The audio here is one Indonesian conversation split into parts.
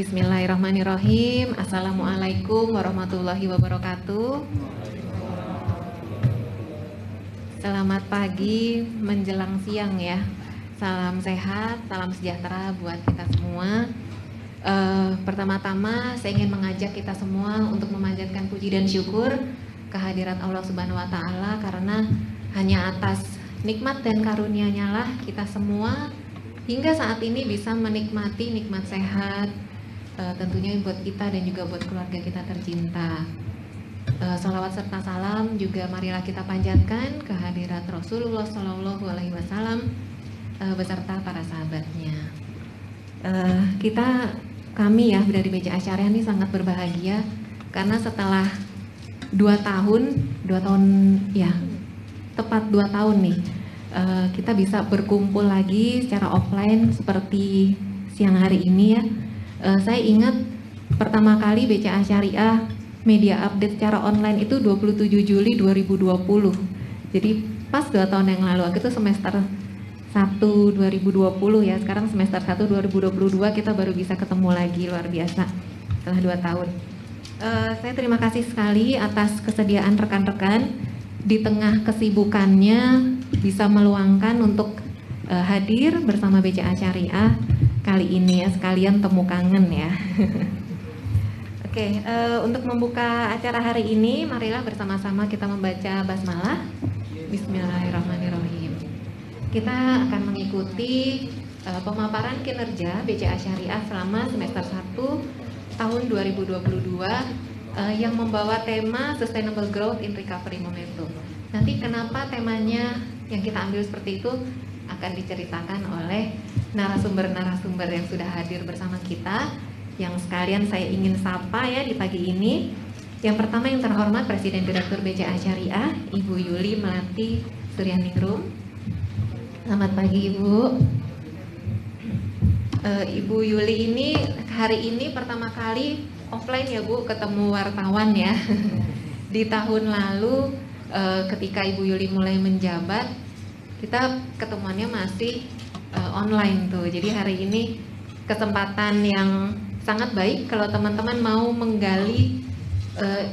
Bismillahirrahmanirrahim. Assalamualaikum warahmatullahi wabarakatuh. Selamat pagi menjelang siang ya. Salam sehat, salam sejahtera buat kita semua. Pertama-tama saya ingin mengajak kita semua untuk memanjatkan puji dan syukur kehadirat Allah Subhanahu wa Ta'ala, karena hanya atas nikmat dan karunia-Nya lah kita semua hingga saat ini bisa menikmati nikmat sehat, tentunya buat kita dan juga buat keluarga kita tercinta. Salawat serta salam juga marilah kita panjatkan kehadirat Rasulullah Shallallahu Alaihi Wasallam beserta para sahabatnya. Kami ya dari BCA Syariah ini sangat berbahagia karena setelah 2 tahun ya, tepat 2 tahun nih, kita bisa berkumpul lagi secara offline seperti siang hari ini ya. Saya ingat pertama kali BCA Syariah media update secara online itu 27 Juli 2020. Jadi pas 2 tahun yang lalu, itu semester 1 2020 ya. Sekarang semester 1 2022 kita baru bisa ketemu lagi, luar biasa setelah 2 tahun. Saya terima kasih sekali atas kesediaan rekan-rekan di tengah kesibukannya bisa meluangkan untuk hadir bersama BCA Syariah kali ini ya, sekalian temu kangen ya. Oke, untuk membuka acara hari ini, marilah bersama-sama kita membaca basmalah. Bismillahirrahmanirrahim. Kita akan mengikuti pemaparan kinerja BCA Syariah selama semester 1 tahun 2022 yang membawa tema Sustainable Growth in Recovery Momentum. Nanti kenapa temanya yang kita ambil seperti itu akan diceritakan oleh narasumber-narasumber yang sudah hadir bersama kita, yang sekalian saya ingin sapa ya di pagi ini. Yang pertama yang terhormat Presiden Direktur BCA Syariah, Ibu Yuli Melati Suryaningrum. Selamat pagi Ibu. Ibu Yuli ini hari ini pertama kali offline ya Bu, ketemu wartawan ya. Di tahun lalu ketika Ibu Yuli mulai menjabat, kita ketemuannya masih online tuh. Jadi hari ini kesempatan yang sangat baik kalau teman-teman mau menggali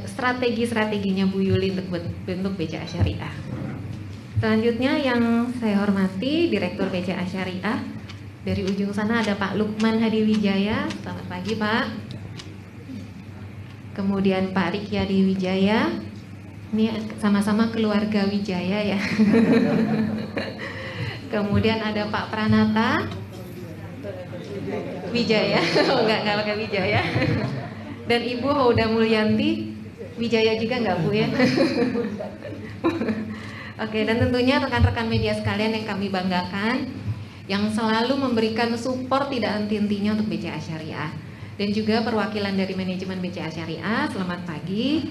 strategi-strateginya Bu Yuli untuk bentuk BCA Syariah. Selanjutnya yang saya hormati Direktur BCA Syariah, dari ujung sana ada Pak Lukman Hadiwijaya. Selamat pagi Pak. Kemudian Pak Rikyadi Wijaya, ini sama-sama keluarga Wijaya ya. Kemudian ada Pak Pranata Wijaya, enggak pakai Wijaya. Dan Ibu Hauda Mulyanti Wijaya juga enggak Bu ya? Oke, dan tentunya rekan-rekan media sekalian yang kami banggakan, yang selalu memberikan support tidak henti-hentinya untuk BCA Syariah. Dan juga perwakilan dari manajemen BCA Syariah, selamat pagi.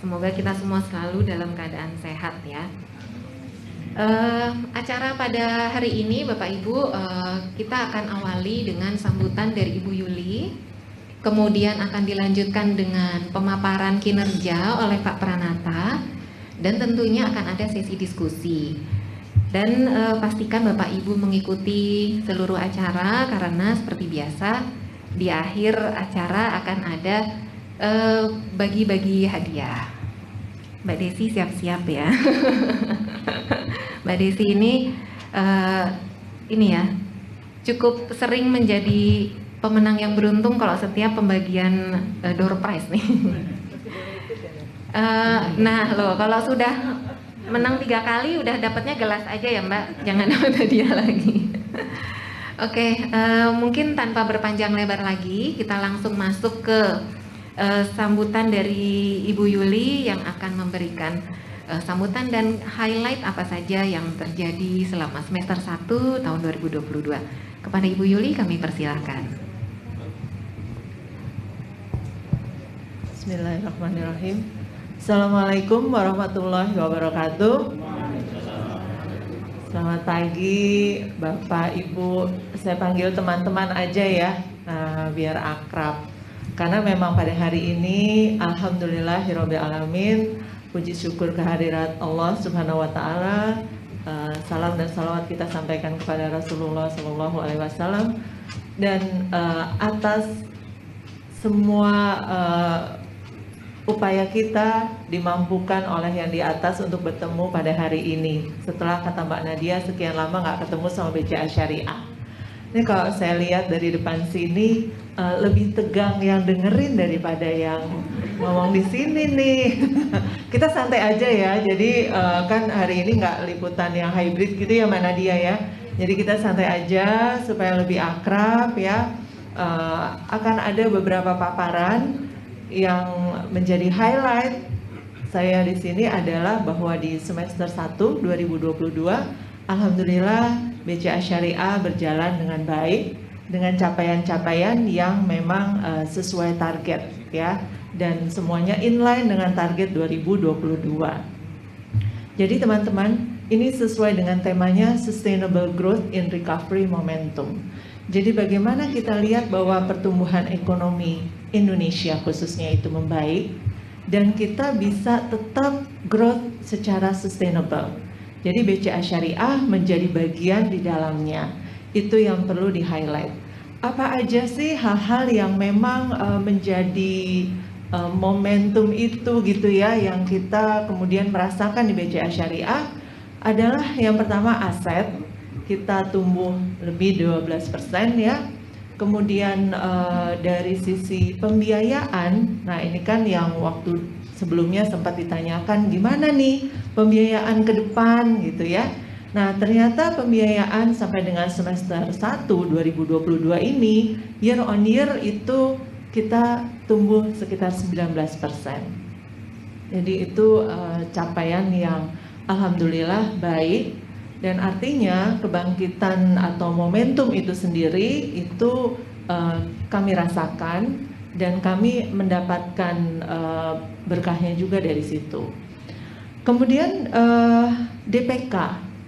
Semoga kita semua selalu dalam keadaan sehat ya. Acara pada hari ini Bapak Ibu, kita akan awali dengan sambutan dari Ibu Yuli. Kemudian akan dilanjutkan dengan pemaparan kinerja oleh Pak Pranata. Dan tentunya akan ada sesi diskusi. Dan pastikan Bapak Ibu mengikuti seluruh acara, karena seperti biasa di akhir acara akan ada bagi-bagi hadiah. Mbak Desi siap-siap ya. Mbak Desi ini ya cukup sering menjadi pemenang yang beruntung kalau setiap pembagian door prize nih. Nah loh, kalau sudah menang 3 kali udah dapatnya gelas aja ya Mbak, jangan dapat hadiah lagi. Oke, mungkin tanpa berpanjang lebar lagi, kita langsung masuk ke sambutan dari Ibu Yuli yang akan memberikan sambutan dan highlight apa saja yang terjadi selama semester 1 tahun 2022. Kepada Ibu Yuli kami persilahkan. Bismillahirrahmanirrahim. Assalamualaikum warahmatullahi wabarakatuh. Selamat pagi Bapak Ibu, saya panggil teman-teman aja ya, biar akrab. Karena memang pada hari ini alhamdulillahirabbil alamin, puji syukur kehadirat Allah Subhanahu wa Ta'ala. Salam dan salawat kita sampaikan kepada Rasulullah Shallallahu Alaihi Wasallam. Dan atas semua upaya kita dimampukan oleh yang di atas untuk bertemu pada hari ini. Setelah kata Mbak Nadia sekian lama nggak ketemu sama BCA Syariah. Ini kalau saya lihat dari depan sini lebih tegang yang dengerin daripada yang ngomong di sini nih. Kita santai aja ya. Jadi kan hari ini nggak liputan yang hybrid gitu ya Mbak Nadia ya. Jadi kita santai aja supaya lebih akrab ya. Akan ada beberapa paparan yang menjadi highlight saya di sini adalah bahwa di semester 1 2022 alhamdulillah BCA Syariah berjalan dengan baik dengan capaian-capaian yang memang sesuai target ya, dan semuanya inline dengan target 2022. Jadi teman-teman, ini sesuai dengan temanya Sustainable Growth in Recovery Momentum. Jadi bagaimana kita lihat bahwa pertumbuhan ekonomi Indonesia khususnya itu membaik dan kita bisa tetap growth secara sustainable. Jadi BCA Syariah menjadi bagian di dalamnya. Itu yang perlu di-highlight. Apa aja sih hal-hal yang memang menjadi momentum itu gitu ya, yang kita kemudian merasakan di BCA Syariah adalah yang pertama aset. Kita tumbuh lebih 12% ya. Kemudian dari sisi pembiayaan, nah ini kan yang waktu sebelumnya sempat ditanyakan gimana nih pembiayaan ke depan gitu ya. Nah ternyata pembiayaan sampai dengan semester 1 2022 ini year on year itu kita tumbuh sekitar 19%. Jadi itu capaian yang alhamdulillah baik. Dan artinya kebangkitan atau momentum itu sendiri itu kami rasakan dan kami mendapatkan berkahnya juga dari situ. Kemudian DPK,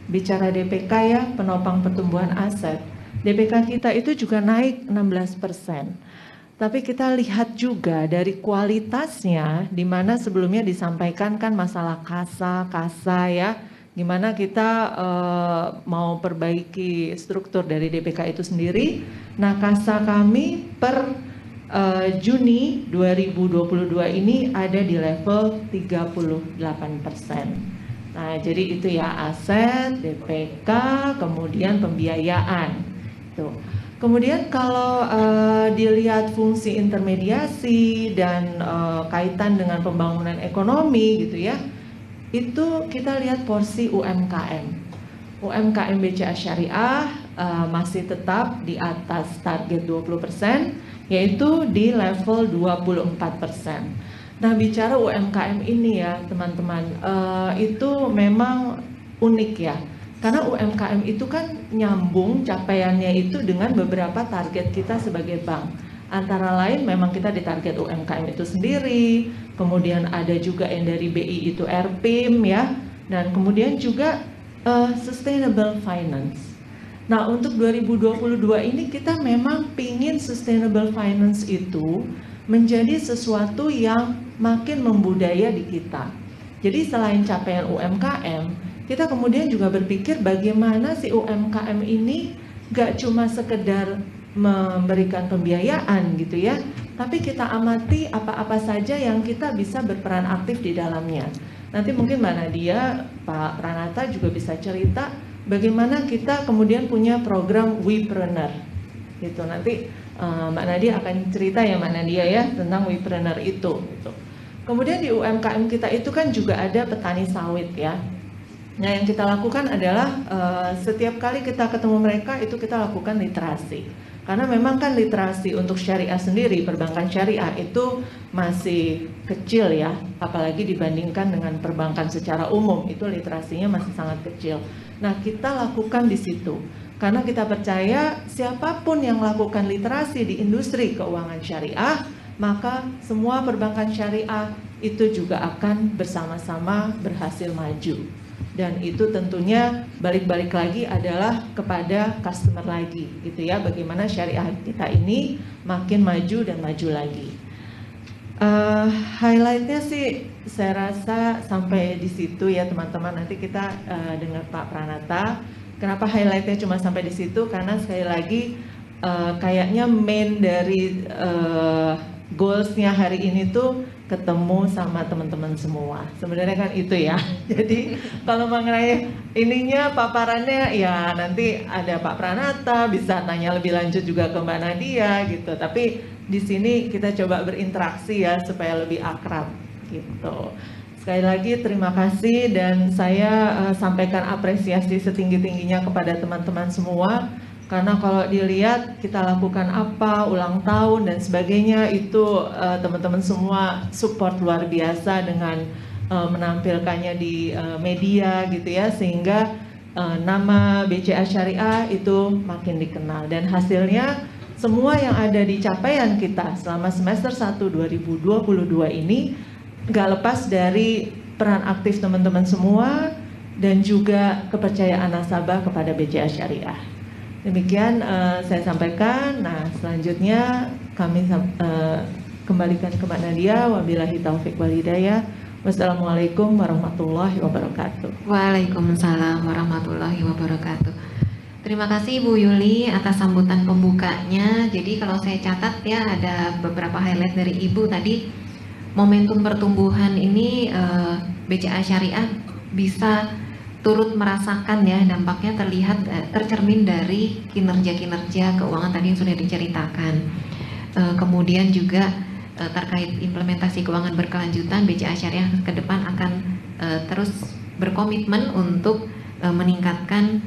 bicara DPK ya, penopang pertumbuhan aset. DPK kita itu juga naik 16%. Tapi kita lihat juga dari kualitasnya, di mana sebelumnya disampaikan kan masalah kasa ya. Gimana kita mau perbaiki struktur dari DPK itu sendiri. Nah kasa kami per Juni 2022 ini ada di level 38%. Nah jadi itu ya aset, DPK, kemudian pembiayaan. Tuh. Kemudian kalau dilihat fungsi intermediasi dan kaitan dengan pembangunan ekonomi gitu ya, itu kita lihat porsi UMKM. UMKM BCA Syariah masih tetap di atas target 20%, yaitu di level 24%. Nah bicara UMKM ini ya teman-teman, itu memang unik ya. Karena UMKM itu kan nyambung capaiannya itu dengan beberapa target kita sebagai bank. Antara lain memang kita di target UMKM itu sendiri, kemudian ada juga yang dari BI itu RPIM ya, dan kemudian juga Sustainable Finance. Nah untuk 2022 ini kita memang pingin Sustainable Finance itu menjadi sesuatu yang makin membudaya di kita. Jadi selain capaian UMKM, kita kemudian juga berpikir bagaimana si UMKM ini gak cuma sekedar memberikan pembiayaan gitu ya, tapi kita amati apa-apa saja yang kita bisa berperan aktif di dalamnya. Nanti mungkin Mbak Nadia, Pak Pranata juga bisa cerita bagaimana kita kemudian punya program Wepreneur gitu. Nanti Mbak Nadia akan cerita ya Mbak Nadia ya tentang Wepreneur itu gitu. Kemudian di UMKM kita itu kan juga ada petani sawit ya. Nah yang kita lakukan adalah setiap kali kita ketemu mereka itu kita lakukan literasi. Karena memang kan literasi untuk syariah sendiri, perbankan syariah itu masih kecil ya, apalagi dibandingkan dengan perbankan secara umum, itu literasinya masih sangat kecil. Nah kita lakukan di situ, karena kita percaya siapapun yang lakukan literasi di industri keuangan syariah, maka semua perbankan syariah itu juga akan bersama-sama berhasil maju. Dan itu tentunya balik-balik lagi adalah kepada customer lagi gitu ya, bagaimana syariah kita ini makin maju dan maju lagi. Highlightnya sih saya rasa sampai di situ ya teman-teman. Nanti kita dengar Pak Pranata. Kenapa highlightnya cuma sampai di situ? Karena sekali lagi kayaknya main dari goalsnya hari ini tuh ketemu sama teman-teman semua. Sebenarnya kan itu ya. Jadi kalau mengenai ininya paparannya ya nanti ada Pak Pranata bisa nanya lebih lanjut juga ke Mbak Nadia gitu. Tapi di sini kita coba berinteraksi ya supaya lebih akrab gitu. Sekali lagi terima kasih dan saya sampaikan apresiasi setinggi-tingginya kepada teman-teman semua. Karena kalau dilihat kita lakukan apa, ulang tahun dan sebagainya itu teman-teman semua support luar biasa dengan menampilkannya di media gitu ya, sehingga nama BCA Syariah itu makin dikenal dan hasilnya semua yang ada di capaian kita selama semester 1 2022 ini nggak lepas dari peran aktif teman-teman semua dan juga kepercayaan nasabah kepada BCA Syariah. Demikian saya sampaikan. Nah, selanjutnya kami kembalikan ke Mbak Nadia. Wabillahi taufik wal hidayah. Wassalamualaikum warahmatullahi wabarakatuh. Waalaikumsalam warahmatullahi wabarakatuh. Terima kasih Bu Yuli atas sambutan pembukanya. Jadi kalau saya catat ya ada beberapa highlight dari Ibu tadi. Momentum pertumbuhan ini BCA Syariah bisa turut merasakan ya dampaknya terlihat tercermin dari kinerja-kinerja keuangan tadi yang sudah diceritakan. Kemudian juga terkait implementasi keuangan berkelanjutan, BCA Syariah ke depan akan terus berkomitmen untuk meningkatkan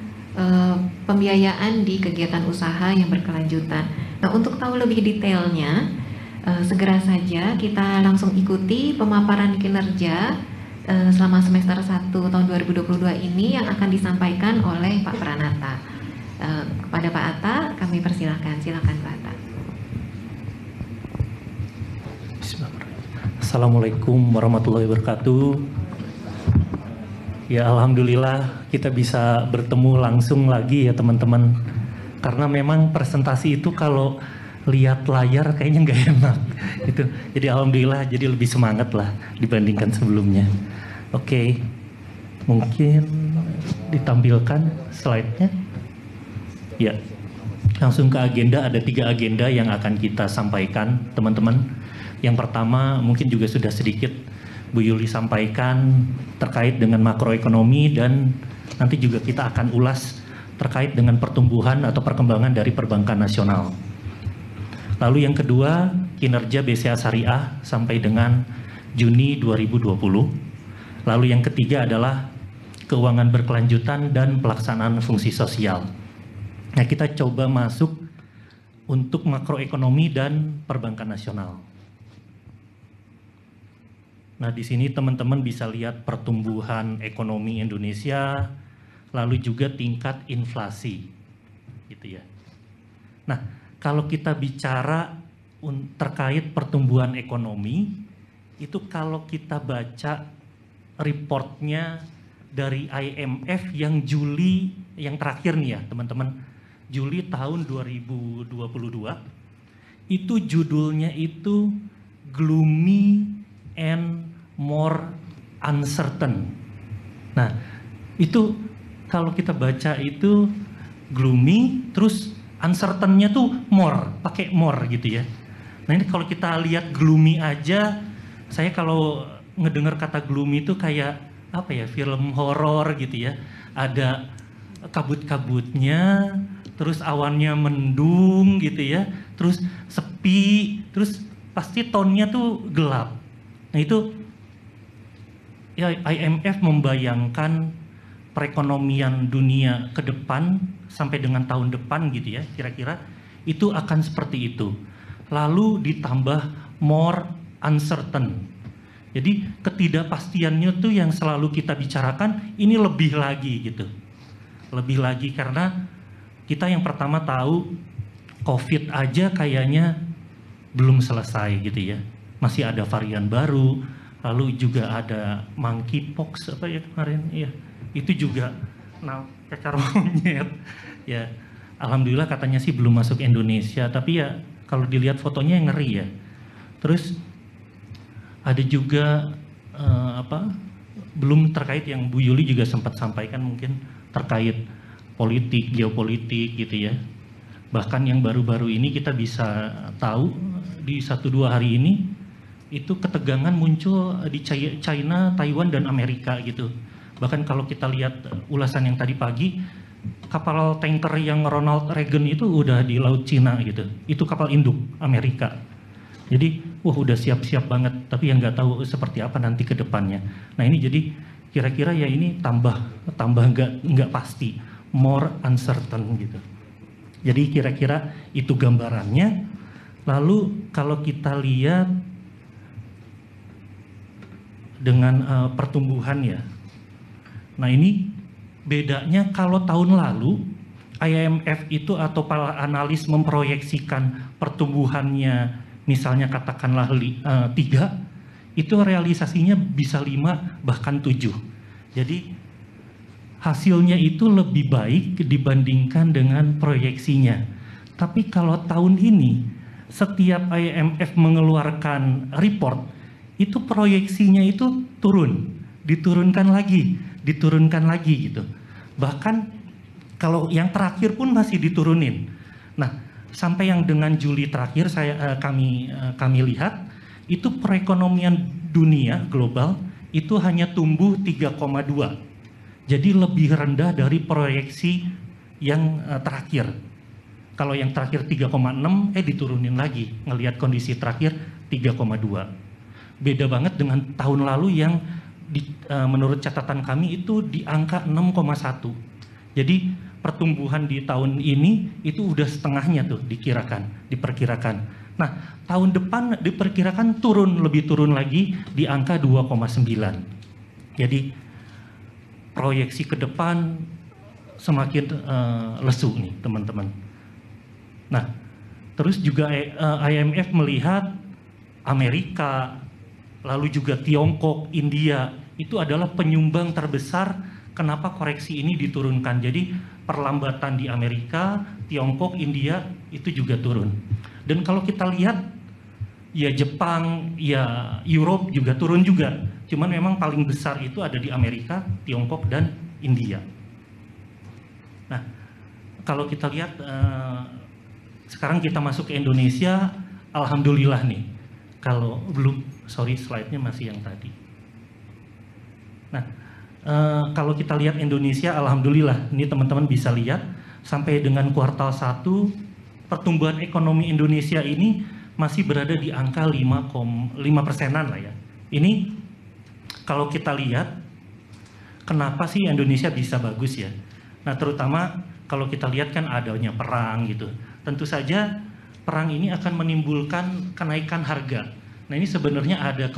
pembiayaan di kegiatan usaha yang berkelanjutan. Nah, untuk tahu lebih detailnya, segera saja kita langsung ikuti pemaparan kinerja selama semester 1 tahun 2022 ini yang akan disampaikan oleh Pak Pranata. Kepada Pak Atta, kami persilahkan. Silakan Pak Atta. Assalamualaikum warahmatullahi wabarakatuh. Ya, alhamdulillah kita bisa bertemu langsung lagi ya teman-teman. Karena memang presentasi itu kalau lihat layar kayaknya nggak enak gitu. Jadi alhamdulillah jadi lebih semangat lah dibandingkan sebelumnya. Oke, mungkin ditampilkan slide-nya. Ya, langsung ke agenda. Ada 3 agenda yang akan kita sampaikan teman-teman. Yang pertama mungkin juga sudah sedikit Bu Yuli sampaikan terkait dengan makroekonomi dan nanti juga kita akan ulas terkait dengan pertumbuhan atau perkembangan dari perbankan nasional. Lalu yang kedua, kinerja BCA Syariah sampai dengan Juni 2020. Lalu yang ketiga adalah keuangan berkelanjutan dan pelaksanaan fungsi sosial. Nah, kita coba masuk untuk makroekonomi dan perbankan nasional. Nah, di sini teman-teman bisa lihat pertumbuhan ekonomi Indonesia, lalu juga tingkat inflasi, gitu ya. Nah, kalau kita bicara terkait pertumbuhan ekonomi, itu kalau kita baca reportnya dari IMF yang Juli, yang terakhir nih ya teman-teman, Juli tahun 2022, itu judulnya itu Gloomy and More Uncertain. Nah, itu kalau kita baca itu gloomy, terus uncertain-nya tuh more, pakai more gitu ya. Nah, ini kalau kita lihat gloomy aja, saya kalau ngedengar kata gloomy itu kayak apa ya, film horor gitu ya. Ada kabut-kabutnya, terus awannya mendung gitu ya, terus sepi, terus pasti tone-nya tuh gelap. Nah, itu ya IMF membayangkan perekonomian dunia ke depan sampai dengan tahun depan gitu ya, kira-kira itu akan seperti itu. Lalu ditambah more uncertain. Jadi ketidakpastiannya tuh yang selalu kita bicarakan ini lebih lagi gitu. Lebih lagi karena kita yang pertama tahu COVID aja kayaknya belum selesai gitu ya. Masih ada varian baru, lalu juga ada monkeypox apa ya kemarin ya. Itu juga cacar monyet. Ya, alhamdulillah katanya sih belum masuk Indonesia, tapi ya kalau dilihat fotonya ngeri ya. Terus ada juga belum terkait yang Bu Yuli juga sempat sampaikan mungkin terkait politik, geopolitik gitu ya. Bahkan yang baru-baru ini kita bisa tahu di 1-2 hari ini itu ketegangan muncul di China, Taiwan dan Amerika gitu. Bahkan kalau kita lihat ulasan yang tadi pagi, kapal tanker yang Ronald Reagan itu udah di Laut Cina gitu. Itu kapal induk Amerika. Jadi, wah udah siap-siap banget, tapi yang nggak tahu seperti apa nanti ke depannya. Nah ini jadi kira-kira ya ini tambah nggak pasti, more uncertain gitu. Jadi kira-kira itu gambarannya. Lalu kalau kita lihat dengan pertumbuhan ya. Nah ini bedanya kalau tahun lalu IMF itu atau para analis memproyeksikan pertumbuhannya misalnya katakanlah 3, itu realisasinya bisa 5 bahkan 7. Jadi hasilnya itu lebih baik dibandingkan dengan proyeksinya. Tapi kalau tahun ini setiap IMF mengeluarkan report, itu proyeksinya itu diturunkan lagi gitu. Bahkan kalau yang terakhir pun masih diturunin. Nah, sampai yang dengan Juli terakhir kami lihat itu perekonomian dunia global itu hanya tumbuh 3,2. Jadi lebih rendah dari proyeksi yang terakhir. Kalau yang terakhir 3,6 diturunin lagi, ngelihat kondisi terakhir 3,2. Beda banget dengan tahun lalu yang menurut catatan kami itu di angka 6,1. Jadi pertumbuhan di tahun ini itu udah setengahnya tuh diperkirakan. Nah, tahun depan diperkirakan lebih turun lagi di angka 2,9. Jadi proyeksi ke depan semakin lesu nih teman-teman. Nah, terus juga IMF melihat Amerika, lalu juga Tiongkok, India, itu adalah penyumbang terbesar kenapa koreksi ini diturunkan. Jadi perlambatan di Amerika, Tiongkok, India itu juga turun. Dan kalau kita lihat, ya Jepang, ya Europe juga turun juga. Cuman memang paling besar itu ada di Amerika, Tiongkok, dan India. Nah, kalau kita lihat, sekarang kita masuk ke Indonesia, alhamdulillah nih. Kalau belum, sorry slide-nya masih yang tadi. Nah, kalau kita lihat Indonesia, alhamdulillah, ini teman-teman bisa lihat, sampai dengan kuartal 1, pertumbuhan ekonomi Indonesia ini masih berada di angka 5%-an lah ya. Ini kalau kita lihat, kenapa sih Indonesia bisa bagus ya? Nah, terutama kalau kita lihat kan adanya perang gitu. Tentu saja perang ini akan menimbulkan kenaikan harga. Nah ini sebenarnya ada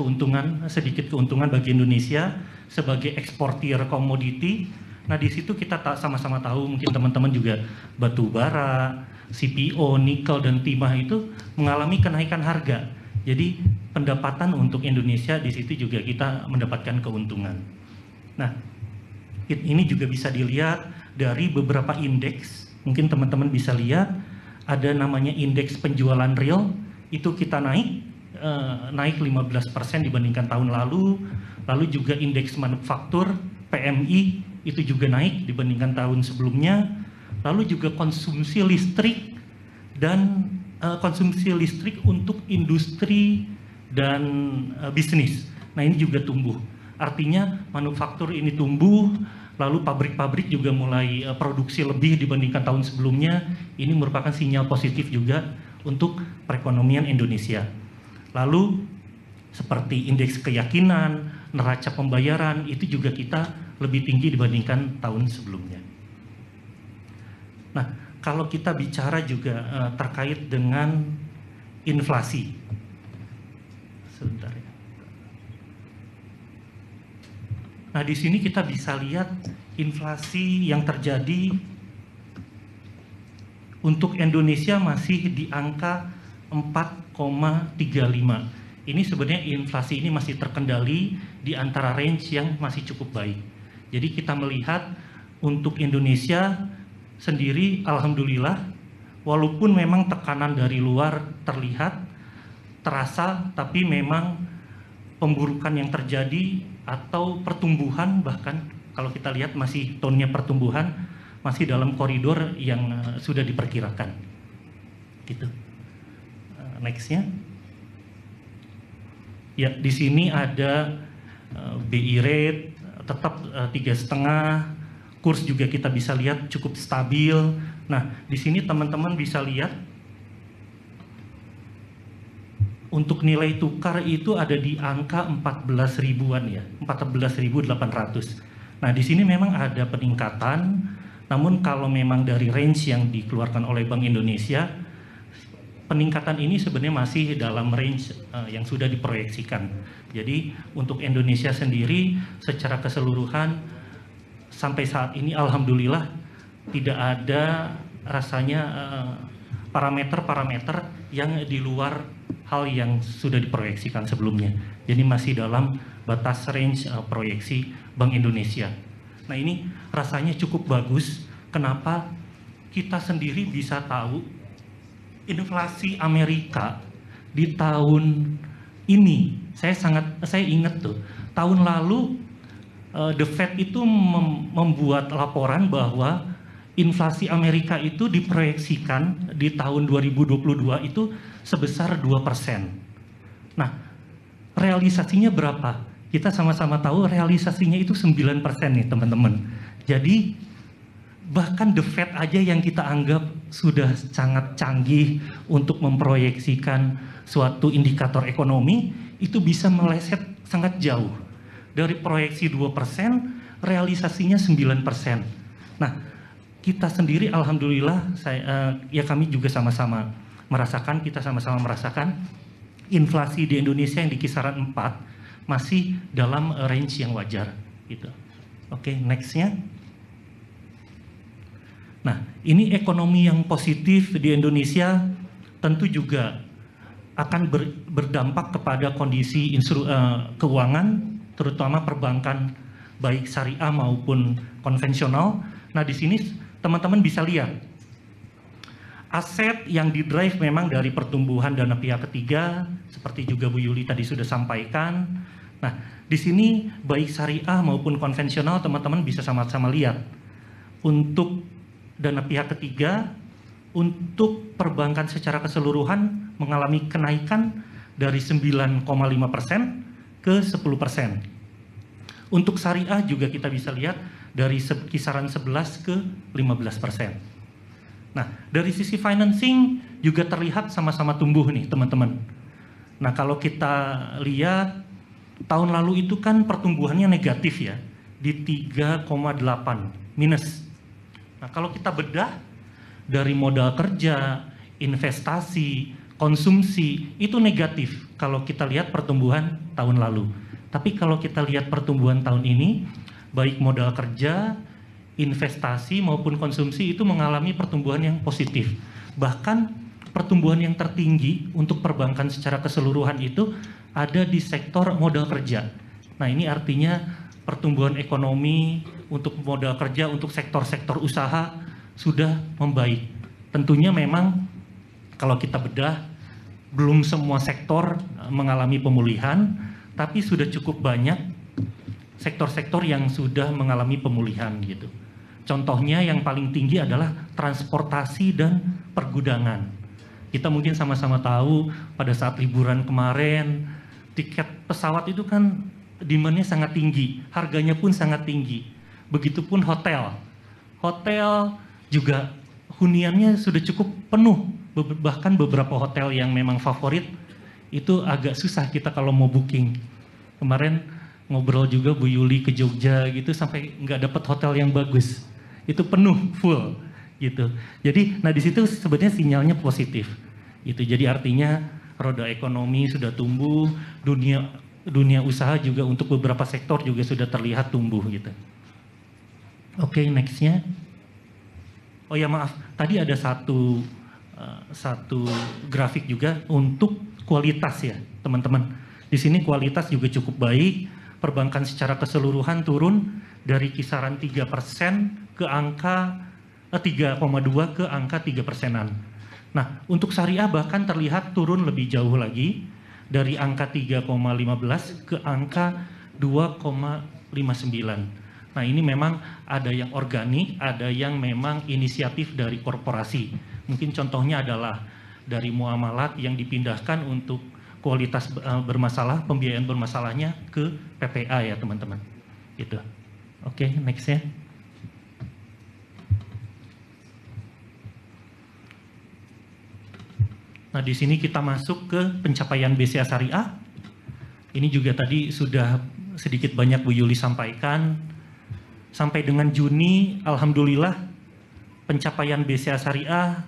sedikit keuntungan bagi Indonesia sebagai eksportir komoditi. Nah di situ kita sama-sama tahu, mungkin teman-teman juga batu bara, CPO, nikel dan timah itu mengalami kenaikan harga. Jadi pendapatan untuk Indonesia di situ juga kita mendapatkan keuntungan. Nah ini juga bisa dilihat dari beberapa indeks. Mungkin teman-teman bisa lihat ada namanya indeks penjualan real, itu kita naik 15% dibandingkan tahun lalu. Lalu juga indeks manufaktur PMI itu juga naik dibandingkan tahun sebelumnya. Lalu juga konsumsi listrik dan konsumsi listrik untuk industri dan bisnis. Nah ini juga tumbuh. Artinya manufaktur ini tumbuh, lalu pabrik-pabrik juga mulai produksi lebih dibandingkan tahun sebelumnya. Ini merupakan sinyal positif juga untuk perekonomian Indonesia. Lalu seperti indeks keyakinan, neraca pembayaran, itu juga kita lebih tinggi dibandingkan tahun sebelumnya. Nah, kalau kita bicara juga terkait dengan inflasi. Sebentar ya. Nah, di sini kita bisa lihat inflasi yang terjadi untuk Indonesia masih di angka 4,35. Ini sebenarnya inflasi ini masih terkendali di antara range yang masih cukup baik. Jadi kita melihat untuk Indonesia sendiri, alhamdulillah, walaupun memang tekanan dari luar terlihat, terasa, tapi memang pemburukan yang terjadi atau pertumbuhan, bahkan kalau kita lihat masih tone-nya pertumbuhan masih dalam koridor yang sudah diperkirakan. Gitu. Next-nya. Ya, di sini ada BI rate tetap 3,5, kurs juga kita bisa lihat cukup stabil. Nah, di sini teman-teman bisa lihat untuk nilai tukar itu ada di angka 14 ribuan ya, 14.800. Nah, di sini memang ada peningkatan, namun kalau memang dari range yang dikeluarkan oleh Bank Indonesia, peningkatan ini sebenarnya masih dalam range yang sudah diproyeksikan. Jadi untuk Indonesia sendiri secara keseluruhan sampai saat ini alhamdulillah tidak ada rasanya parameter-parameter yang di luar hal yang sudah diproyeksikan sebelumnya. Jadi masih dalam batas range proyeksi Bank Indonesia. Nah, ini rasanya cukup bagus. Kenapa? Kita sendiri bisa tahu inflasi Amerika di tahun ini, saya ingat tuh, tahun lalu The Fed itu membuat laporan bahwa inflasi Amerika itu diproyeksikan di tahun 2022 itu sebesar 2%. Nah, realisasinya berapa? Kita sama-sama tahu realisasinya itu 9% nih teman-teman. Jadi bahkan The Fed aja yang kita anggap sudah sangat canggih untuk memproyeksikan suatu indikator ekonomi, itu bisa meleset sangat jauh. Dari proyeksi 2%, realisasinya 9%. Nah, kita sendiri alhamdulillah, kami juga sama-sama merasakan inflasi di Indonesia yang di kisaran 4 masih dalam range yang wajar gitu. Oke, next-nya. Nah, ini ekonomi yang positif di Indonesia tentu juga akan berdampak kepada kondisi keuangan, terutama perbankan baik syariah maupun konvensional. Nah, di sini teman-teman bisa lihat aset yang didrive memang dari pertumbuhan dana pihak ketiga, seperti juga Bu Yuli tadi sudah sampaikan. Nah, di sini baik syariah maupun konvensional teman-teman bisa sama-sama lihat. Untuk dana pihak ketiga, untuk perbankan secara keseluruhan mengalami kenaikan dari 9,5% ke 10%. Untuk syariah juga kita bisa lihat dari kisaran 11 ke 15%. Nah, dari sisi financing juga terlihat sama-sama tumbuh nih teman-teman. Nah, kalau kita lihat tahun lalu itu kan pertumbuhannya negatif ya, di 3,8 minus. Nah, kalau kita bedah dari modal kerja, investasi, konsumsi itu negatif kalau kita lihat pertumbuhan tahun lalu. Tapi kalau kita lihat pertumbuhan tahun ini, baik modal kerja, investasi maupun konsumsi itu mengalami pertumbuhan yang positif. Bahkan pertumbuhan yang tertinggi untuk perbankan secara keseluruhan itu ada di sektor modal kerja. Nah, ini artinya pertumbuhan ekonomi untuk modal kerja, untuk sektor-sektor usaha sudah membaik. Tentunya memang kalau kita bedah, belum semua sektor mengalami pemulihan, tapi sudah cukup banyak sektor-sektor yang sudah mengalami pemulihan gitu. Contohnya yang paling tinggi adalah transportasi dan pergudangan. Kita mungkin sama-sama tahu pada saat liburan kemarin, tiket pesawat itu kan demand-nya sangat tinggi, harganya pun sangat tinggi. Begitupun hotel. Hotel juga huniannya sudah cukup penuh. Bahkan beberapa hotel yang memang favorit itu agak susah kita kalau mau booking. Kemarin ngobrol juga Bu Yuli ke Jogja gitu sampai nggak dapat hotel yang bagus. Itu penuh, full gitu. Jadi, nah di situ sebenarnya sinyalnya positif. Gitu. Jadi artinya roda ekonomi sudah tumbuh, dunia usaha juga untuk beberapa sektor juga sudah terlihat tumbuh gitu. Oke, next-nya. Oh ya maaf, tadi ada satu grafik juga untuk kualitas ya teman-teman. Di sini kualitas juga cukup baik, perbankan secara keseluruhan turun dari kisaran 3% ke angka 3,2 ke angka 3%-an. Nah, untuk syariah bahkan terlihat turun lebih jauh lagi dari angka 3,15 ke angka 2,59. Nah, ini memang ada yang organik, ada yang memang inisiatif dari korporasi. Mungkin contohnya adalah dari muamalat yang dipindahkan untuk kualitas bermasalah, pembiayaan bermasalahnya ke PPA ya teman-teman. Gitu. Oke, next ya. Nah, di sini kita masuk ke pencapaian BCA Syariah. Ini juga tadi sudah sedikit banyak Bu Yuli sampaikan. Sampai dengan Juni, alhamdulillah pencapaian BCA Syariah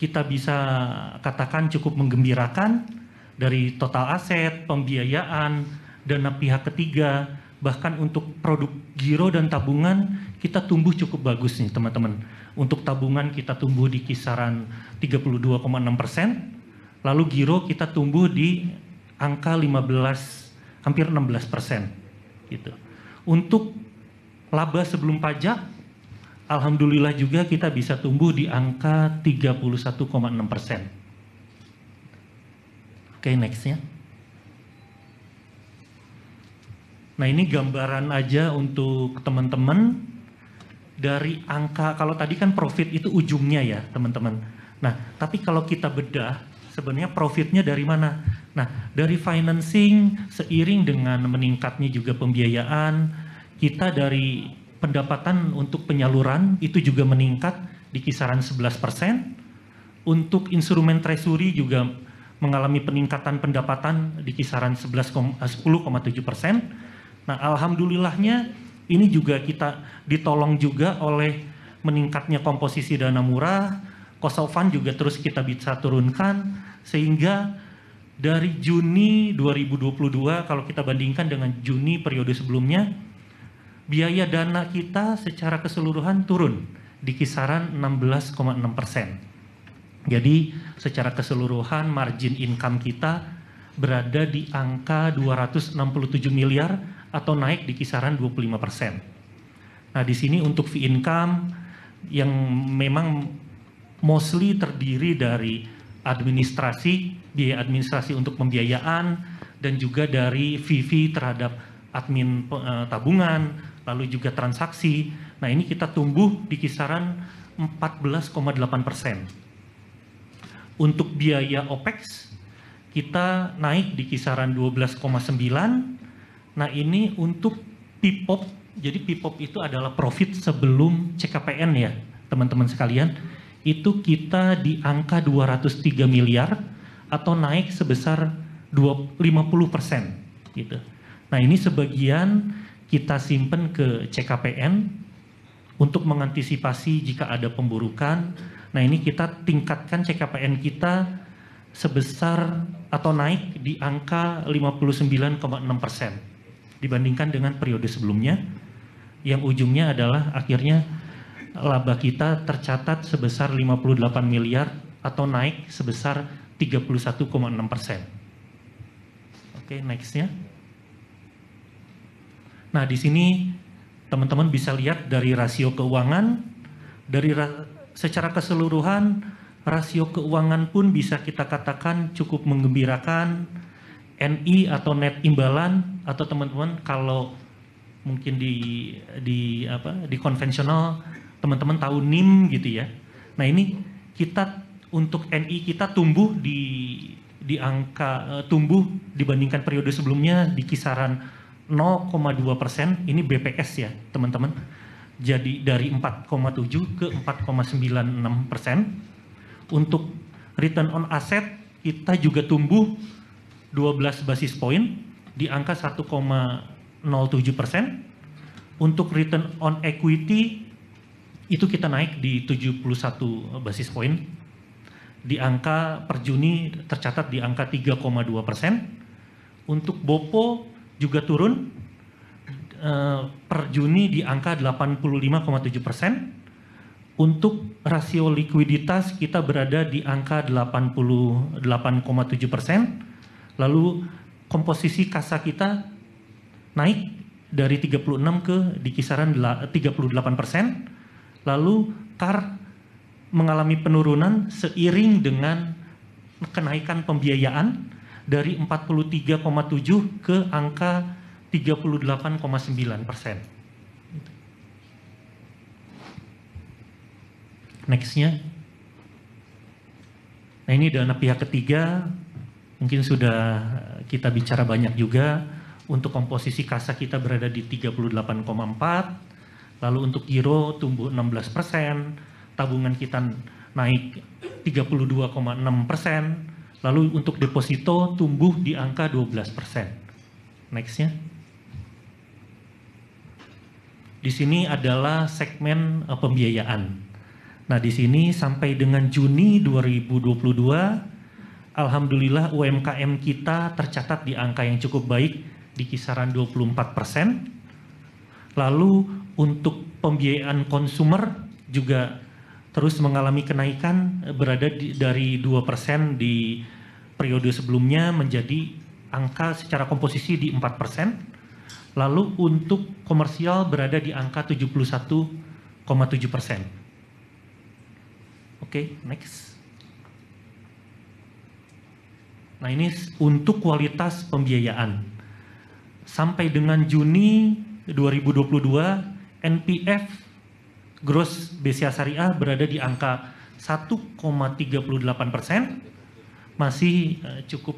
kita bisa katakan cukup menggembirakan dari total aset, pembiayaan, dana pihak ketiga, bahkan untuk produk giro dan tabungan kita tumbuh cukup bagus nih teman-teman. Untuk tabungan kita tumbuh di kisaran 32,6%, lalu giro kita tumbuh di angka 15, hampir 16%. Gitu. Untuk laba sebelum pajak, alhamdulillah juga kita bisa tumbuh di angka 31,6%. Oke, next ya. Nah, ini gambaran aja untuk teman-teman dari angka, kalau tadi kan profit itu ujungnya ya teman-teman. Nah, tapi kalau kita bedah, sebenarnya profitnya dari mana? Nah, dari financing seiring dengan meningkatnya juga pembiayaan, kita dari pendapatan untuk penyaluran itu juga meningkat di kisaran 11%. Untuk instrumen treasury juga mengalami peningkatan pendapatan di kisaran 10,7%. Nah, alhamdulillahnya ini juga kita ditolong juga oleh meningkatnya komposisi dana murah, cost of fund juga terus kita bisa turunkan, sehingga dari Juni 2022 kalau kita bandingkan dengan Juni periode sebelumnya, biaya dana kita secara keseluruhan turun di kisaran 16,6%. Jadi secara keseluruhan margin income kita berada di angka 267 miliar atau naik di kisaran 25%. Nah, di sini untuk fee income yang memang mostly terdiri dari administrasi, biaya administrasi untuk pembiayaan, dan juga dari fee terhadap admin tabungan, lalu juga transaksi. Nah, ini kita tumbuh di kisaran 14,8%. Untuk biaya OPEX, kita naik di kisaran 12,9%. Nah, ini untuk PIPOP, jadi PIPOP itu adalah profit sebelum CKPN ya teman-teman sekalian, itu kita di angka 203 miliar atau naik sebesar 50% gitu. Nah, ini sebagian kita simpen ke CKPN untuk mengantisipasi jika ada pemburukan. Nah, ini kita tingkatkan CKPN kita sebesar atau naik di angka 59,6% dibandingkan dengan periode sebelumnya, yang ujungnya adalah akhirnya laba kita tercatat sebesar 58 miliar atau naik sebesar 31,6%. Oke, next-nya. Nah, di sini teman-teman bisa lihat dari rasio keuangan, dari secara keseluruhan rasio keuangan pun bisa kita katakan cukup menggembirakan. NI atau net imbalan, atau teman-teman kalau mungkin di konvensional teman-teman tahu NIM gitu ya. Nah, ini kita untuk NI kita tumbuh di angka tumbuh dibandingkan periode sebelumnya di kisaran 0,2%. Ini BPS ya teman-teman. Jadi dari 4,7 ke 4,96%. Untuk return on asset kita juga tumbuh 12 basis point di angka 1,07%. Untuk return on equity itu kita naik di 71 basis point di angka per Juni tercatat di angka 3,2%. Untuk BOPO juga turun per Juni di angka 85,7%. Untuk rasio likuiditas kita berada di angka 88,7%. Lalu komposisi kasa kita naik dari 36 ke di kisaran 38%. Lalu CAR mengalami penurunan seiring dengan kenaikan pembiayaan dari 43,7 ke angka 38,9%. Next-nya. Nah, ini dana pihak ketiga mungkin sudah kita bicara banyak juga. Untuk komposisi kasa kita berada di 38,4, lalu untuk giro tumbuh 16%, tabungan kita naik 32,6%, lalu untuk deposito tumbuh di angka 12%. Next-nya. Di sini adalah segmen pembiayaan. Nah, di sini sampai dengan Juni 2022, alhamdulillah UMKM kita tercatat di angka yang cukup baik, di kisaran 24%. Lalu untuk pembiayaan konsumer juga terus mengalami kenaikan, berada dari 2% di periode sebelumnya menjadi angka secara komposisi di 4%. Lalu untuk komersial berada di angka 71,7%. Oke, next. Nah, ini untuk kualitas pembiayaan. Sampai dengan Juni 2022, NPF gross BCA Syariah berada di angka 1,38%, masih cukup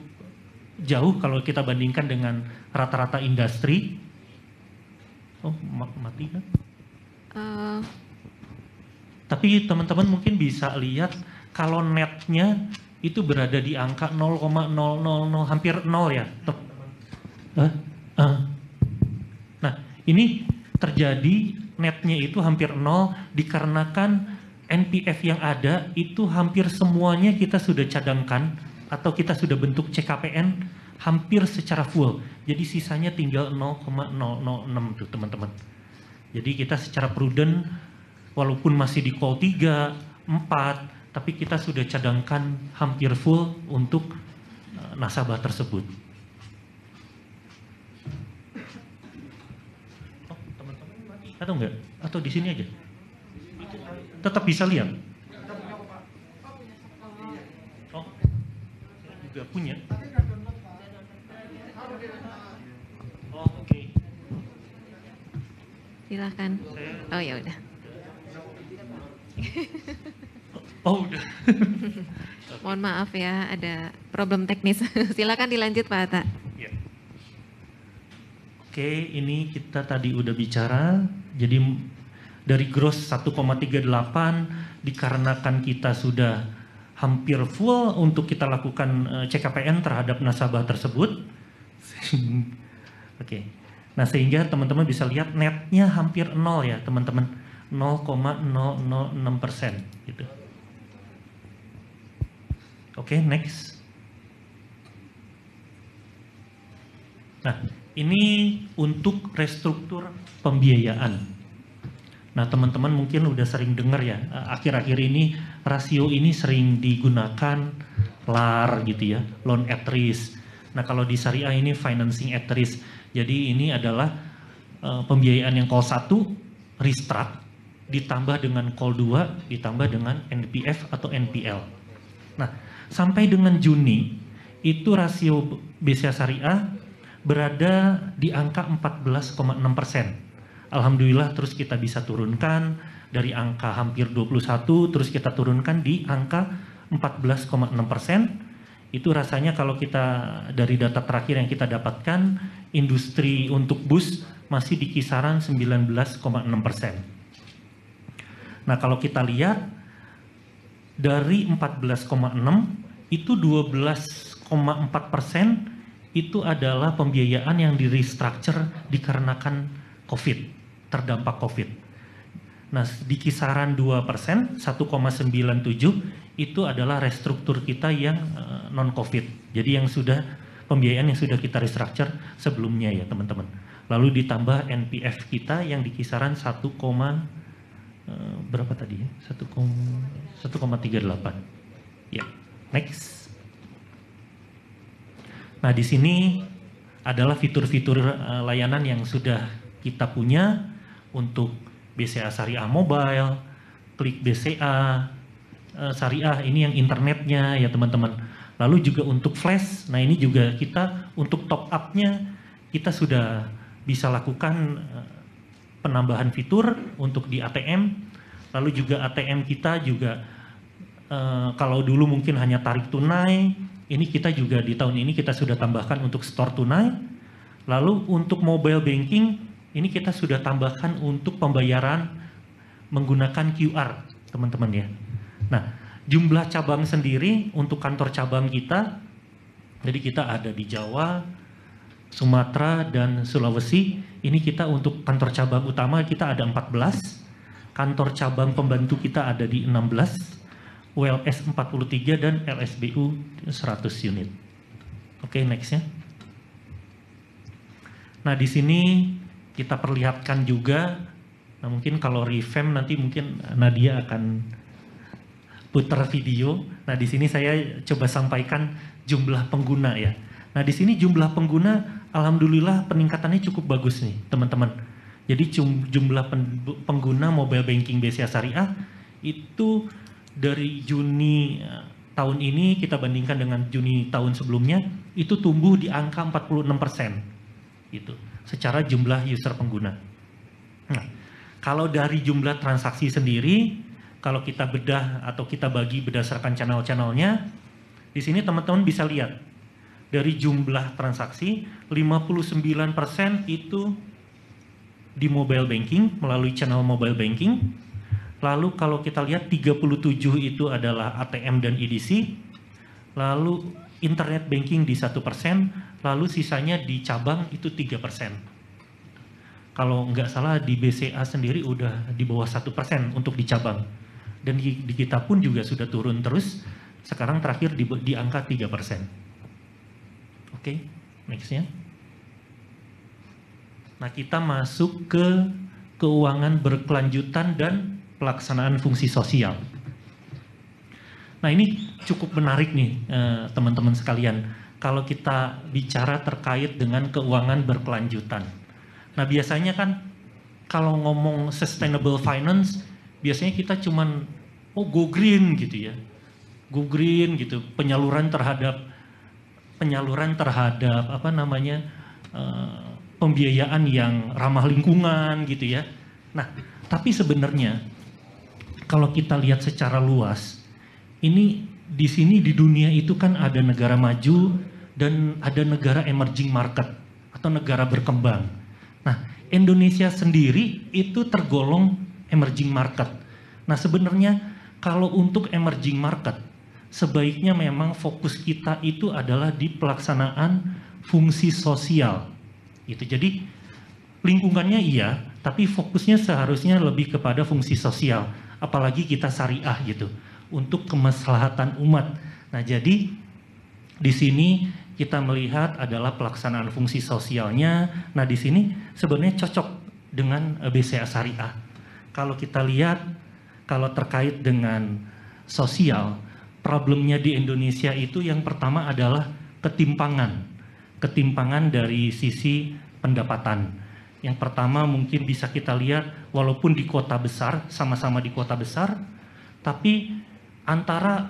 jauh kalau kita bandingkan dengan rata-rata industri. Oh, mati kan? Tapi teman-teman mungkin bisa lihat kalau netnya itu berada di angka 0,000, hampir 0 ya. Nah, ini terjadi netnya itu hampir 0 dikarenakan NPF yang ada itu hampir semuanya kita sudah cadangkan atau kita sudah bentuk CKPN hampir secara full. Jadi sisanya tinggal 0,006 tuh teman-teman. Jadi kita secara prudent walaupun masih di call 3, 4, tapi kita sudah cadangkan hampir full untuk nasabah tersebut. Atau enggak? Atau di sini aja? Tetap bisa lihat? Oh, juga punya. Oh, oke. Silakan. Oh ya udah. Oh udah. Mohon maaf ya, ada problem teknis. Silakan dilanjut Pak Atta. Ya. Oke, ini kita tadi udah bicara. Jadi dari gross 1,38 dikarenakan kita sudah hampir full untuk kita lakukan CKPN terhadap nasabah tersebut. Oke. Nah, sehingga teman-teman bisa lihat netnya hampir 0 ya, teman-teman. 0,006% gitu. Oke, next. Nah, ini untuk restruktur pembiayaan. Nah, teman-teman mungkin udah sering dengar ya, akhir-akhir ini rasio ini sering digunakan LAR gitu ya, loan at risk. Nah, kalau di syariah ini financing at risk. Jadi ini adalah pembiayaan yang call 1 restruct ditambah dengan call 2 ditambah dengan NPF atau NPL. Nah, sampai dengan Juni itu rasio BCA Syariah berada di angka 14,6%. Alhamdulillah terus kita bisa turunkan dari angka hampir 21 terus kita turunkan di angka 14,6%. Itu rasanya kalau kita dari data terakhir yang kita dapatkan, industri untuk bus masih di kisaran 19,6%. Nah, kalau kita lihat dari 14,6 itu 12,4% itu adalah pembiayaan yang di restructure dikarenakan COVID, terdampak COVID. Nah, di kisaran 2%, 1,97 itu adalah restruktur kita yang non-COVID. Jadi yang sudah pembiayaan yang sudah kita restructure sebelumnya ya teman-teman. Lalu ditambah NPF kita yang di kisaran 1, berapa tadi ya? 1,38. Ya, next. Nah, di sini adalah fitur-fitur layanan yang sudah kita punya untuk BCA Syariah Mobile, Klik BCA Syariah ini yang internetnya ya teman-teman. Lalu juga untuk flash, nah ini juga kita untuk top up-nya kita sudah bisa lakukan penambahan fitur untuk di ATM. Lalu juga ATM kita juga kalau dulu mungkin hanya tarik tunai, ini kita juga di tahun ini kita sudah tambahkan untuk store tunai. Lalu untuk mobile banking, ini kita sudah tambahkan untuk pembayaran menggunakan QR, teman-teman ya. Nah, jumlah cabang sendiri untuk kantor cabang kita, jadi kita ada di Jawa, Sumatera, dan Sulawesi. Ini kita untuk kantor cabang utama kita ada 14, kantor cabang pembantu kita ada di 16, ULS 43 dan LSBU 100 unit. Oke, next ya. Nah, di sini kita perlihatkan juga, nah mungkin kalau revamp nanti mungkin Nadia akan putar video. Nah, di sini saya coba sampaikan jumlah pengguna ya. Nah, di sini jumlah pengguna alhamdulillah peningkatannya cukup bagus nih, teman-teman. Jadi jumlah pengguna mobile banking BCA Syariah itu dari Juni tahun ini kita bandingkan dengan Juni tahun sebelumnya itu tumbuh di angka 46% gitu secara jumlah user pengguna. Nah, kalau dari jumlah transaksi sendiri, kalau kita bedah atau kita bagi berdasarkan channel-channelnya, di sini teman-teman bisa lihat dari jumlah transaksi 59% itu di mobile banking melalui channel mobile banking. Lalu kalau kita lihat 37 itu adalah ATM dan EDC, lalu internet banking di 1%, lalu sisanya di cabang itu 3%. Kalau nggak salah di BCA sendiri udah di bawah 1% untuk di cabang. Dan di kita pun juga sudah turun terus, sekarang terakhir di angka 3%. Oke, next-nya. Nah, kita masuk ke keuangan berkelanjutan dan pelaksanaan fungsi sosial. Nah, ini cukup menarik nih teman-teman sekalian kalau kita bicara terkait dengan keuangan berkelanjutan. Nah, biasanya kan kalau ngomong sustainable finance biasanya kita cuman go green gitu ya. Go green gitu, penyaluran terhadap apa namanya pembiayaan yang ramah lingkungan gitu ya. Nah, tapi sebenarnya kalau kita lihat secara luas, ini di sini di dunia itu kan ada negara maju dan ada negara emerging market atau negara berkembang. Nah, Indonesia sendiri itu tergolong emerging market. Nah, sebenarnya kalau untuk emerging market, sebaiknya memang fokus kita itu adalah di pelaksanaan fungsi sosial. Gitu. Jadi lingkungannya iya, tapi fokusnya seharusnya lebih kepada fungsi sosial. Apalagi kita syariah gitu, untuk kemaslahatan umat. Nah, jadi di sini kita melihat adalah pelaksanaan fungsi sosialnya. Nah, di sini sebenarnya cocok dengan BCA Syariah. Kalau kita lihat, kalau terkait dengan sosial, problemnya di Indonesia itu yang pertama adalah ketimpangan dari sisi pendapatan. Yang pertama mungkin bisa kita lihat walaupun di kota besar, sama-sama di kota besar, tapi antara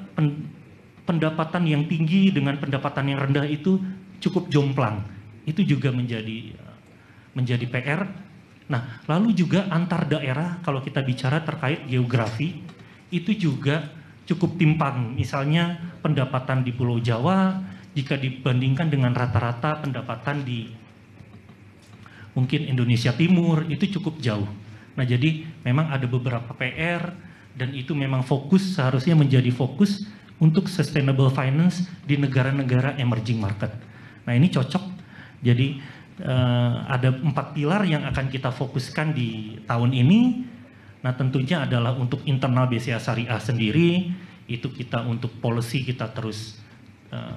pendapatan yang tinggi dengan pendapatan yang rendah itu cukup jomplang. Itu juga menjadi PR. Nah, lalu juga antar daerah kalau kita bicara terkait geografi, itu juga cukup timpang. Misalnya pendapatan di Pulau Jawa jika dibandingkan dengan rata-rata pendapatan di mungkin Indonesia Timur itu cukup jauh. Nah, jadi memang ada beberapa PR dan itu memang fokus, seharusnya menjadi fokus untuk sustainable finance di negara-negara emerging market. Nah, ini cocok. Jadi ada 4 pilar yang akan kita fokuskan di tahun ini. Nah, tentunya adalah untuk internal BCA Syariah sendiri, itu kita untuk policy kita terus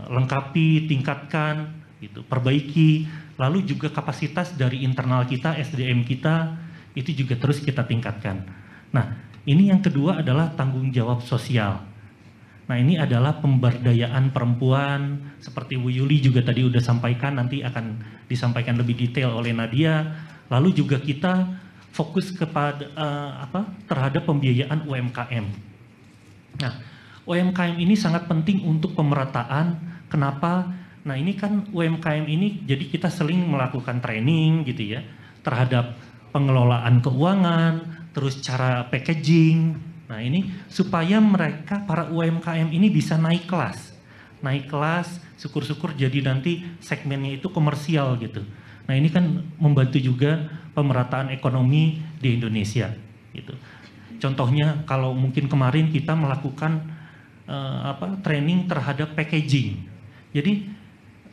lengkapi, tingkatkan, gitu, perbaiki. Lalu juga kapasitas dari internal kita, SDM kita, itu juga terus kita tingkatkan. Nah, ini yang kedua adalah tanggung jawab sosial. Nah, ini adalah pemberdayaan perempuan, seperti Bu Yuli juga tadi udah sampaikan, nanti akan disampaikan lebih detail oleh Nadia. Lalu juga kita fokus kepada terhadap pembiayaan UMKM. Nah, UMKM ini sangat penting untuk pemerataan. Kenapa? Nah, ini kan UMKM ini jadi kita sering melakukan training gitu ya terhadap pengelolaan keuangan, terus cara packaging. Nah, ini supaya mereka para UMKM ini bisa naik kelas. naik kelas, syukur-syukur jadi nanti segmennya itu komersial gitu. Nah ini kan membantu juga pemerataan ekonomi di Indonesia gitu. Contohnya kalau mungkin kemarin kita melakukan training terhadap packaging. Jadi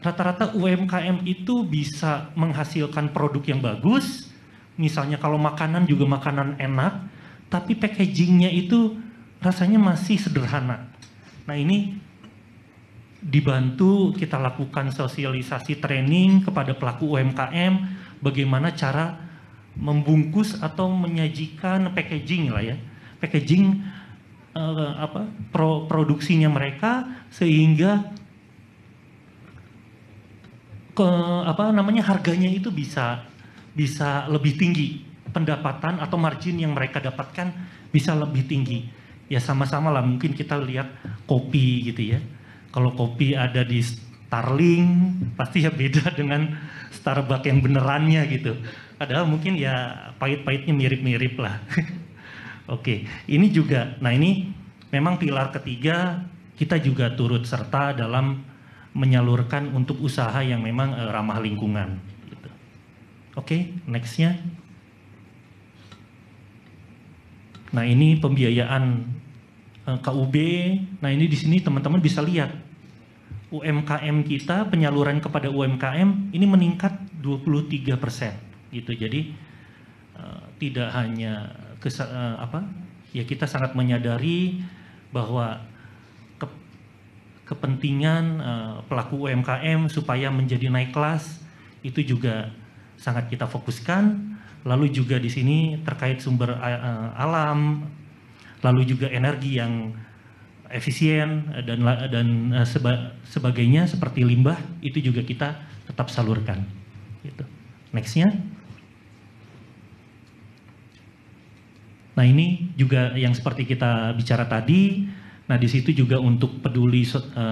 rata-rata UMKM itu bisa menghasilkan produk yang bagus. Misalnya kalau makanan juga makanan enak, tapi packagingnya itu rasanya masih sederhana. Nah ini dibantu kita lakukan sosialisasi training kepada pelaku UMKM bagaimana cara membungkus atau menyajikan packaging lah ya, packaging produksinya mereka sehingga harganya itu bisa lebih tinggi, pendapatan atau margin yang mereka dapatkan bisa lebih tinggi. Ya sama-sama lah, mungkin kita lihat kopi gitu ya. Kalau kopi ada di Starling pasti ya beda dengan Starbucks yang benerannya gitu. Padahal mungkin ya pahit-pahitnya mirip-mirip lah. Oke, ini juga, nah ini memang pilar ketiga kita juga turut serta dalam menyalurkan untuk usaha yang memang ramah lingkungan. Gitu. Oke, nextnya. Nah ini pembiayaan KUB. Nah ini di sini teman-teman bisa lihat UMKM kita, penyaluran kepada UMKM ini meningkat 23%. Gitu. Jadi tidak hanya ya kita sangat menyadari bahwa kepentingan pelaku UMKM supaya menjadi naik kelas itu juga sangat kita fokuskan. Lalu juga di sini terkait sumber alam, lalu juga energi yang efisien dan sebagainya seperti limbah itu juga kita tetap salurkan. Gitu. Nextnya. Nah ini juga yang seperti kita bicara tadi. Nah di situ juga untuk peduli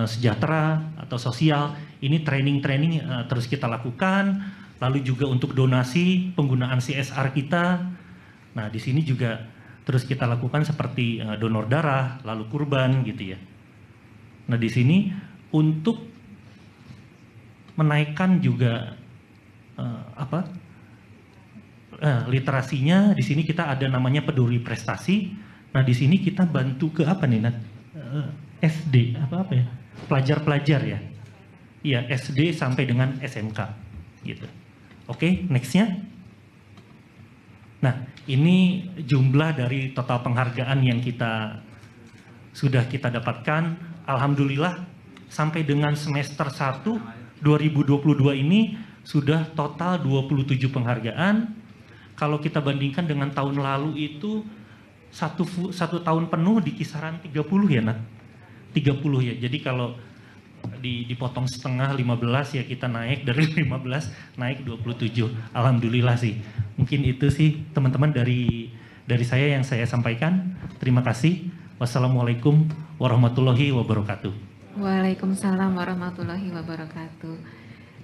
sejahtera atau sosial, ini training terus kita lakukan, lalu juga untuk donasi penggunaan CSR kita. Nah di sini juga terus kita lakukan seperti donor darah, lalu kurban gitu ya. Nah di sini untuk menaikkan juga literasinya, di sini kita ada namanya peduli prestasi. Nah di sini kita bantu ke apa nih Nat? SD apa ya, pelajar-pelajar ya, iya SD sampai dengan SMK gitu. Oke, nextnya. Nah ini jumlah dari total penghargaan yang sudah kita dapatkan. Alhamdulillah sampai dengan semester 1 2022 ini sudah total 27 penghargaan. Kalau kita bandingkan dengan tahun lalu itu satu tahun penuh di kisaran 30 ya Nat? 30 ya, jadi kalau dipotong setengah 15 ya kita naik dari 15 naik 27. Alhamdulillah sih. Mungkin itu sih teman-teman dari saya yang saya sampaikan. Terima kasih. Wassalamualaikum warahmatullahi wabarakatuh. Waalaikumsalam warahmatullahi wabarakatuh.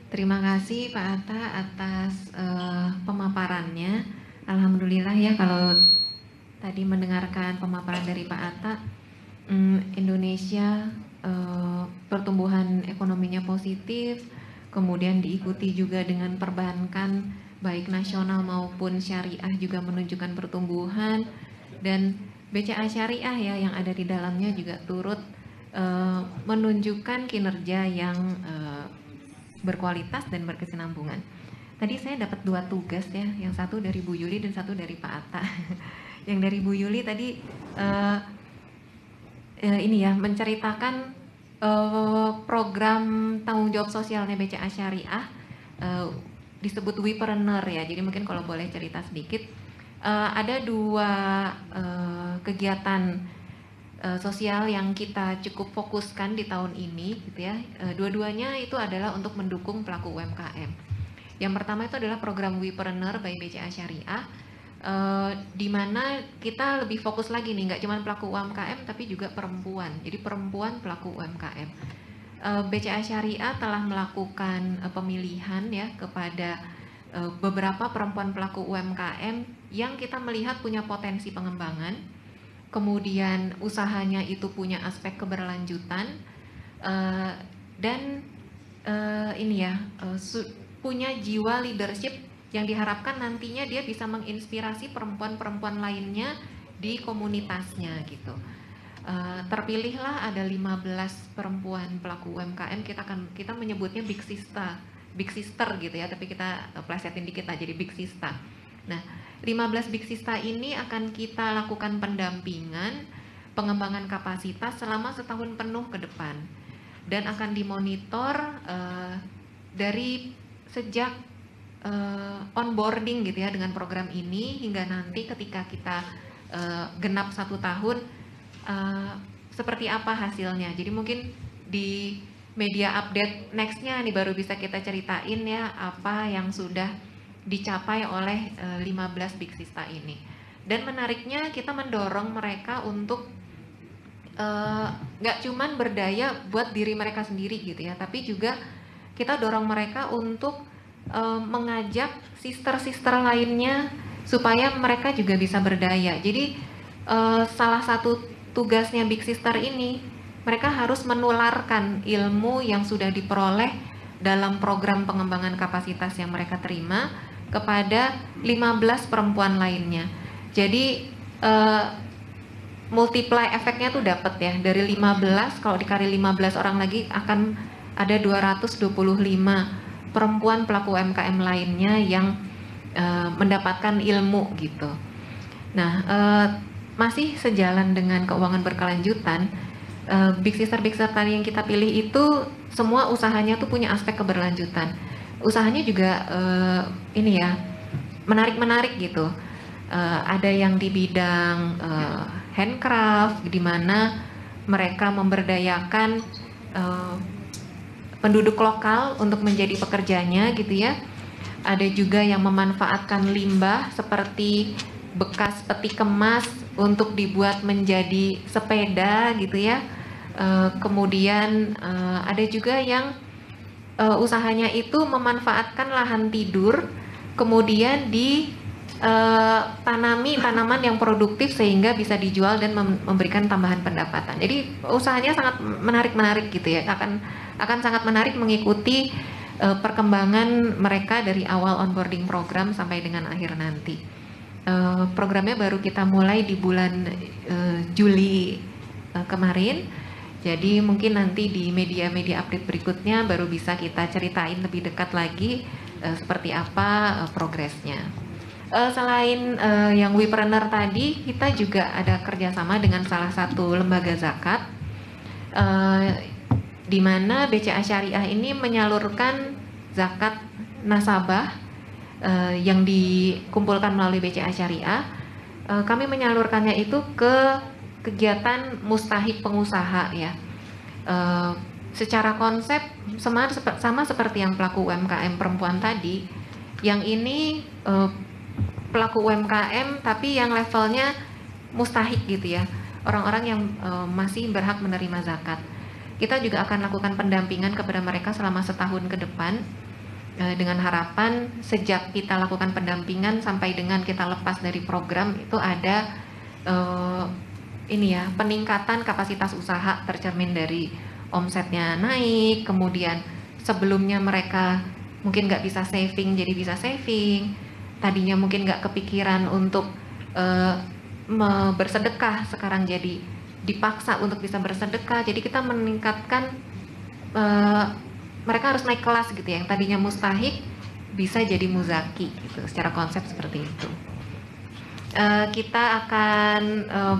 Terima kasih Pak Atta atas pemaparannya. Alhamdulillah ya kalau tadi mendengarkan pemaparan dari Pak Atta, Indonesia pertumbuhan ekonominya positif, kemudian diikuti juga dengan perbankan baik nasional maupun syariah juga menunjukkan pertumbuhan, dan BCA Syariah ya yang ada di dalamnya juga turut menunjukkan kinerja yang berkualitas dan berkesinambungan. Tadi saya dapat 2 tugas ya, yang satu dari Bu Yuli dan satu dari Pak Atta. Yang dari Bu Yuli tadi ini ya menceritakan program tanggung jawab sosialnya BCA Syariah disebut Wipreneur ya. Jadi mungkin kalau boleh cerita sedikit, ada 2 kegiatan sosial yang kita cukup fokuskan di tahun ini gitu ya. Dua-duanya itu adalah untuk mendukung pelaku UMKM. Yang pertama itu adalah program Wipreneur by BCA Syariah, di mana kita lebih fokus lagi nih, nggak cuma pelaku UMKM tapi juga perempuan. Jadi perempuan pelaku UMKM. BCA Syariah telah melakukan pemilihan ya kepada beberapa perempuan pelaku UMKM yang kita melihat punya potensi pengembangan, kemudian usahanya itu punya aspek keberlanjutan, dan ini ya punya jiwa leadership yang diharapkan nantinya dia bisa menginspirasi perempuan-perempuan lainnya di komunitasnya gitu. Terpilihlah ada 15 perempuan pelaku UMKM, kita menyebutnya Big Sister gitu ya, tapi kita plesetin dikit aja jadi Big Sister. Nah, 15 Big Sister ini akan kita lakukan pendampingan, pengembangan kapasitas selama setahun penuh ke depan, dan akan dimonitor dari sejak onboarding gitu ya dengan program ini hingga nanti ketika kita genap 1 tahun, seperti apa hasilnya. Jadi mungkin di media update nextnya nih baru bisa kita ceritain ya apa yang sudah dicapai oleh 15 Big Sister ini. Dan menariknya kita mendorong mereka untuk nggak cuman berdaya buat diri mereka sendiri gitu ya, tapi juga kita dorong mereka untuk mengajak sister-sister lainnya supaya mereka juga bisa berdaya. Jadi salah satu tugasnya Big Sister ini, mereka harus menularkan ilmu yang sudah diperoleh dalam program pengembangan kapasitas yang mereka terima kepada 15 perempuan lainnya. Jadi multiply efeknya tuh dapat ya, dari 15 kalau dikali 15 orang lagi akan ada 225 perempuan pelaku UMKM lainnya yang mendapatkan ilmu gitu. Nah, masih sejalan dengan keuangan berkelanjutan, Big Sister tadi yang kita pilih itu semua usahanya tuh punya aspek keberlanjutan. Usahanya juga ini ya menarik gitu. Ada yang di bidang handcraft, di mana mereka memberdayakan penduduk lokal untuk menjadi pekerjanya gitu ya. Ada juga yang memanfaatkan limbah seperti bekas peti kemas untuk dibuat menjadi sepeda gitu ya. Kemudian ada juga yang usahanya itu memanfaatkan lahan tidur kemudian ditanami tanaman yang produktif sehingga bisa dijual dan memberikan tambahan pendapatan. Jadi usahanya sangat menarik gitu ya. Akan sangat menarik mengikuti perkembangan mereka dari awal onboarding program sampai dengan akhir nanti. Programnya baru kita mulai di bulan Juli kemarin, jadi mungkin nanti di media-media update berikutnya baru bisa kita ceritain lebih dekat lagi seperti apa progresnya. Selain yang Wepreneur tadi, kita juga ada kerjasama dengan salah satu lembaga zakat, di mana BCA Syariah ini menyalurkan zakat nasabah yang dikumpulkan melalui BCA Syariah. Kami menyalurkannya itu ke kegiatan mustahik pengusaha ya. Secara konsep sama seperti yang pelaku UMKM perempuan tadi, yang ini pelaku UMKM tapi yang levelnya mustahik gitu ya, orang-orang yang masih berhak menerima zakat. Kita juga akan lakukan pendampingan kepada mereka selama setahun ke depan, dengan harapan sejak kita lakukan pendampingan sampai dengan kita lepas dari program itu ada ini ya, peningkatan kapasitas usaha tercermin dari omsetnya naik, kemudian sebelumnya mereka mungkin nggak bisa saving jadi bisa saving, tadinya mungkin nggak kepikiran untuk bersedekah sekarang jadi dipaksa untuk bisa bersedekah. Jadi kita meningkatkan mereka harus naik kelas gitu ya, yang tadinya mustahik bisa jadi muzaki gitu, secara konsep seperti itu. Kita akan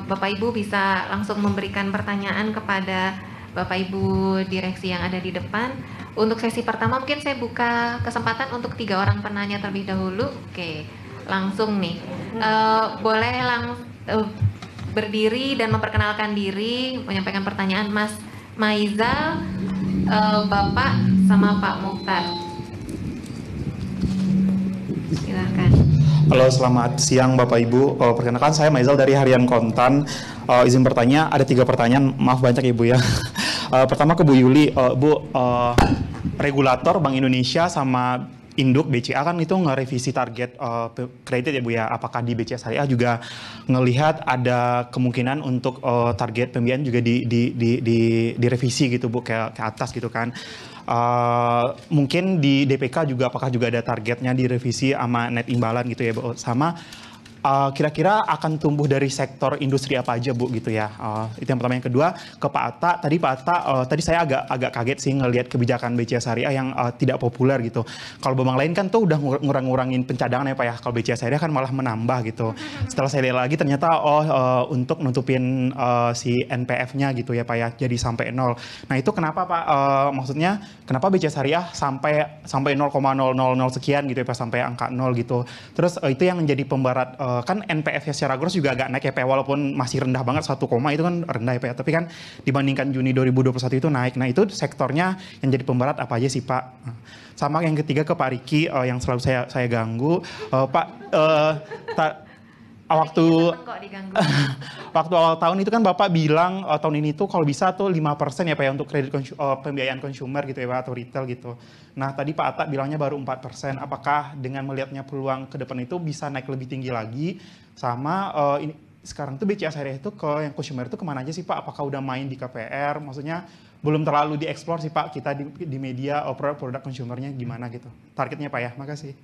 Bapak Ibu bisa langsung memberikan pertanyaan kepada Bapak Ibu direksi yang ada di depan. Untuk sesi pertama mungkin saya buka kesempatan untuk 3 orang penanya terlebih dahulu. Oke, langsung nih. Boleh berdiri dan memperkenalkan diri, menyampaikan pertanyaan. Mas Maizal, Bapak sama Pak Mukhtar. Silakan. Halo, selamat siang Bapak Ibu. Perkenalkan saya Maizal dari Harian Kontan. Izin bertanya, ada 3 pertanyaan. Maaf banyak Ibu ya. Pertama ke Bu Yuli, Bu, regulator Bank Indonesia sama induk BCA kan itu ngerevisi target kredit ya Bu ya. Apakah di BCA Syariah juga ngelihat ada kemungkinan untuk target pembiayaan juga direvisi gitu Bu ke atas gitu kan. Mungkin di DPK juga apakah juga ada targetnya direvisi sama net imbalan gitu ya Bu. Sama kira-kira akan tumbuh dari sektor industri apa aja Bu gitu ya. Itu yang pertama. Yang kedua ke Pak Atta, tadi saya agak kaget sih ngelihat kebijakan BCA Syariah yang tidak populer gitu. Kalau bank lain kan tuh udah ngurangin pencadangan ya Pak ya. Kalau BCA Syariah kan malah menambah gitu. Setelah saya lihat lagi ternyata untuk nutupin si NPF-nya gitu ya Pak ya, jadi sampai 0. Nah itu kenapa Pak? Maksudnya kenapa BCA Syariah sampai 0,000 sekian gitu ya Pak, sampai angka 0 gitu. Terus itu yang menjadi pemberat kan NPF-nya secara gross juga agak naik ya Pak, walaupun masih rendah banget 1, itu kan rendah ya Pak, tapi kan dibandingkan Juni 2021 itu naik. Nah itu sektornya yang jadi pemberat apa aja sih Pak? Sama yang ketiga ke Pak Riki yang selalu saya ganggu, Pak waktu awal tahun itu kan Bapak bilang tahun ini tuh kalau bisa tuh 5% ya Pak ya untuk kredit pembiayaan consumer gitu ya Pak, atau retail gitu. Nah tadi Pak Atta bilangnya baru 4%. Apakah dengan melihatnya peluang ke depan itu bisa naik lebih tinggi lagi? Sama ini sekarang tuh BCA Syariah itu ke yang consumer itu kemana aja sih Pak? Apakah udah main di KPR? Maksudnya belum terlalu dieksplor sih Pak kita di media produk consumernya gimana gitu. Targetnya Pak ya, makasih.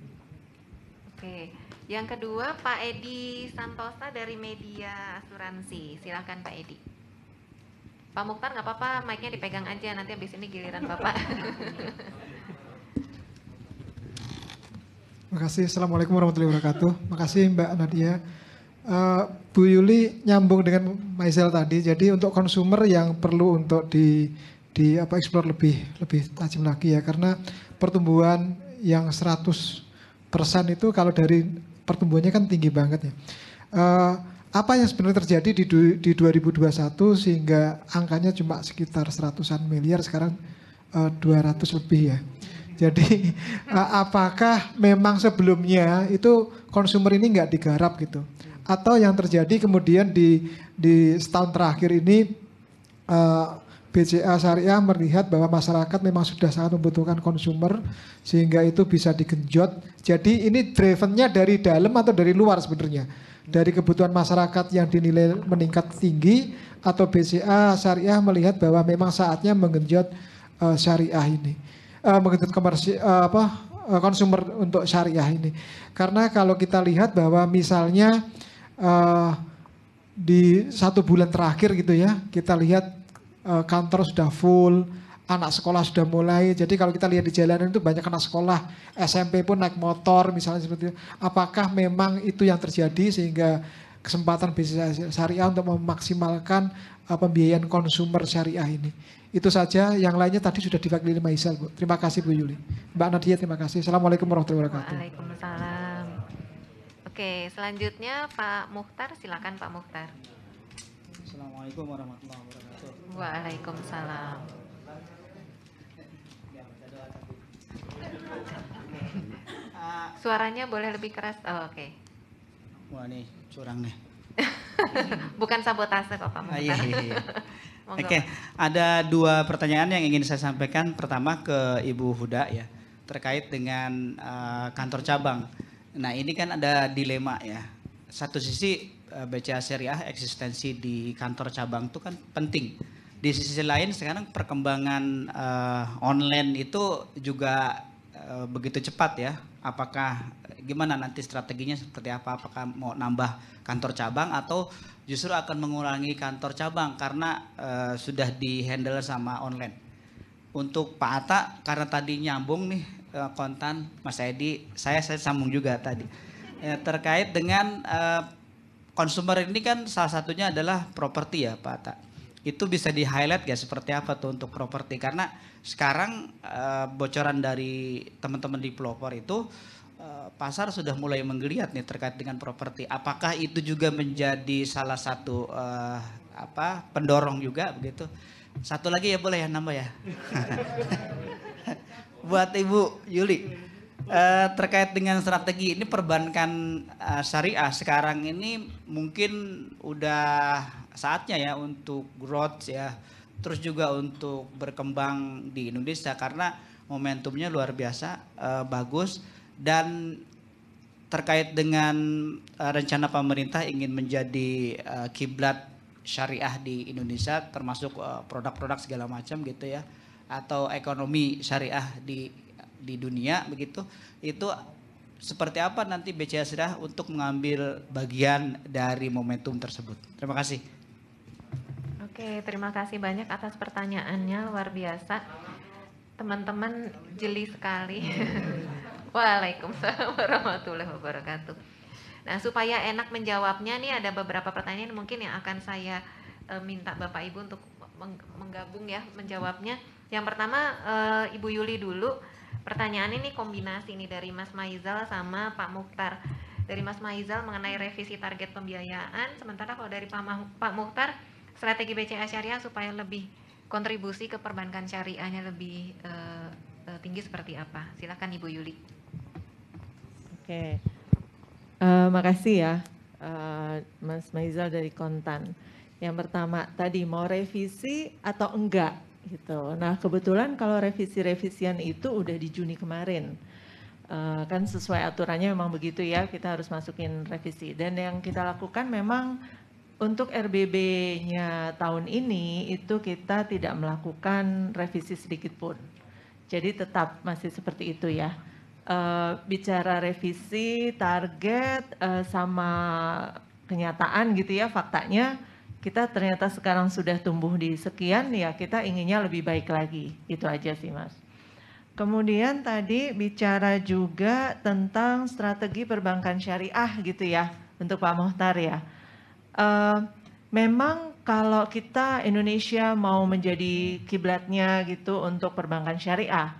Oke. Yang kedua, Pak Edi Santosa dari Media Asuransi. Silakan Pak Edi. Pak Mukhtar nggak apa-apa, mic-nya dipegang aja, nanti habis ini giliran Bapak. Terima kasih. Assalamualaikum warahmatullahi wabarakatuh. Makasih Mbak Nadia. Bu Yuli nyambung dengan Maisel tadi. Jadi untuk konsumer yang perlu untuk explore lebih tajam lagi ya, karena pertumbuhan yang 100% itu kalau dari pertumbuhannya kan tinggi banget ya. Apa yang sebenarnya terjadi di 2021 sehingga angkanya cuma sekitar 100-an miliar, sekarang 200 lebih ya. Jadi apakah memang sebelumnya itu konsumer ini nggak digarap gitu? Atau yang terjadi kemudian di setahun terakhir ini BCA Syariah melihat bahwa masyarakat memang sudah sangat membutuhkan konsumer sehingga itu bisa digenjot. Jadi ini drivennya dari dalam atau dari luar sebenarnya? Dari kebutuhan masyarakat yang dinilai meningkat tinggi, atau BCA Syariah melihat bahwa memang saatnya menggenjot syariah ini, menggenjot konsumer untuk syariah ini. Karena kalau kita lihat bahwa misalnya di 1 bulan terakhir gitu ya, kita lihat kantor sudah full, anak sekolah sudah mulai. Jadi kalau kita lihat di jalanan itu banyak anak sekolah, SMP pun naik motor misalnya seperti itu. Apakah memang itu yang terjadi sehingga kesempatan BCA Syariah untuk memaksimalkan pembiayaan konsumer syariah ini? Itu saja, yang lainnya tadi sudah diwakili Maisel Bu. Terima kasih Bu Yuli. Mbak Nadia terima kasih. Assalamualaikum warahmatullahi wabarakatuh. Waalaikumsalam. Oke, selanjutnya Pak Mukhtar, silakan Pak Mukhtar. Assalamualaikum warahmatullahi wabarakatuh. Waalaikumsalam. Suaranya boleh lebih keras. Oh, oke. Wah nih curang nih. Bukan sabotase kok Pak Mukhtar. Iya. Oke, ada 2 pertanyaan yang ingin saya sampaikan. Pertama ke Ibu Huda ya, terkait dengan kantor cabang. Nah ini kan ada dilema ya. Satu sisi BCA Syariah eksistensi di kantor cabang itu kan penting. Di sisi lain sekarang perkembangan online itu juga begitu cepat ya. Apakah gimana nanti strateginya seperti apa? Apakah mau nambah kantor cabang atau justru akan mengurangi kantor cabang karena sudah di-handle sama online? Untuk Pak Atta, karena tadi nyambung nih kontan Mas Edi, saya sambung juga tadi. Terkait dengan konsumer ini kan salah satunya adalah properti ya Pak Atta. Itu bisa di-highlight ya seperti apa tuh untuk properti? Karena sekarang bocoran dari teman-teman di pelopor itu pasar sudah mulai menggeliat nih terkait dengan properti. Apakah itu juga menjadi salah satu pendorong juga begitu? Satu lagi ya boleh ya nambah ya. Buat Ibu Yuli, terkait dengan strategi ini perbankan syariah sekarang ini mungkin udah saatnya ya untuk growth ya, terus juga untuk berkembang di Indonesia karena momentumnya luar biasa bagus, dan terkait dengan rencana pemerintah ingin menjadi kiblat syariah di Indonesia, termasuk produk-produk segala macam gitu ya, atau ekonomi syariah di dunia begitu, itu seperti apa nanti BCA Syariah untuk mengambil bagian dari momentum tersebut? Terima kasih. Oke, terima kasih banyak atas pertanyaannya, luar biasa. Teman-teman jeli sekali. Waalaikumsalam warahmatullahi wabarakatuh. Nah, supaya enak menjawabnya nih ada beberapa pertanyaan mungkin yang akan saya minta Bapak Ibu untuk menggabung ya menjawabnya. Yang pertama Ibu Yuli dulu. Pertanyaan ini kombinasi nih dari Mas Maizal sama Pak Mukhtar. Dari Mas Maizal mengenai revisi target pembiayaan, sementara kalau dari Pak Mukhtar strategi BCA Syariah supaya lebih kontribusi ke perbankan syariahnya lebih tinggi seperti apa? Silakan Ibu Yuli. Oke, makasih ya Mas Maizal dari Kontan. Yang pertama tadi mau revisi atau enggak gitu. Nah kebetulan kalau revisi-revisian itu udah di Juni kemarin. Kan sesuai aturannya memang begitu ya, kita harus masukin revisi. Dan yang kita lakukan memang untuk RBB-nya tahun ini itu kita tidak melakukan revisi sedikit pun. Jadi tetap masih seperti itu ya. Bicara revisi, target sama kenyataan gitu ya, faktanya kita ternyata sekarang sudah tumbuh di sekian, ya kita inginnya lebih baik lagi. Itu aja sih Mas. Kemudian tadi bicara juga tentang strategi perbankan syariah gitu ya, untuk Pak Mukhtar ya. Memang kalau kita Indonesia mau menjadi kiblatnya gitu untuk perbankan syariah,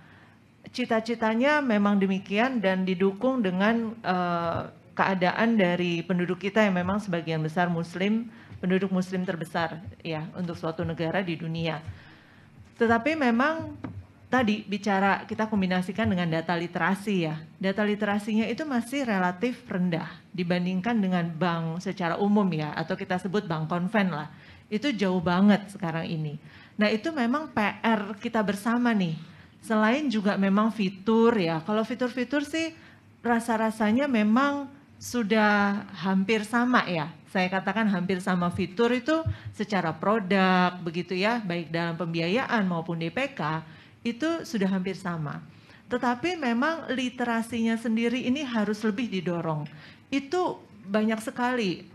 cita-citanya memang demikian dan didukung dengan keadaan dari penduduk kita yang memang sebagian besar Muslim, penduduk Muslim terbesar ya untuk suatu negara di dunia. Tetapi memang tadi bicara kita kombinasikan dengan data literasi ya. Data literasinya itu masih relatif rendah dibandingkan dengan bank secara umum ya, atau kita sebut bank konven lah. Itu jauh banget sekarang ini. Nah itu memang PR kita bersama nih. Selain juga memang fitur ya, kalau fitur-fitur sih rasa-rasanya memang sudah hampir sama ya. Saya katakan hampir sama fitur itu secara produk begitu ya, baik dalam pembiayaan maupun DPK itu sudah hampir sama. Tetapi memang literasinya sendiri ini harus lebih didorong. Itu banyak sekali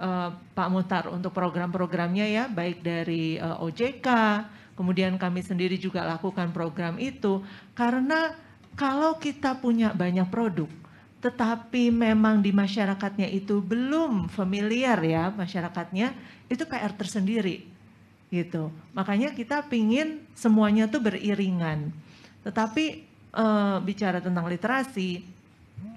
Pak Mukhtar untuk program-programnya ya, baik dari OJK, kemudian kami sendiri juga lakukan program itu. Karena kalau kita punya banyak produk, tetapi memang di masyarakatnya itu belum familiar ya masyarakatnya, itu PR tersendiri gitu. Makanya kita pingin semuanya tuh beriringan. Tetapi bicara tentang literasi,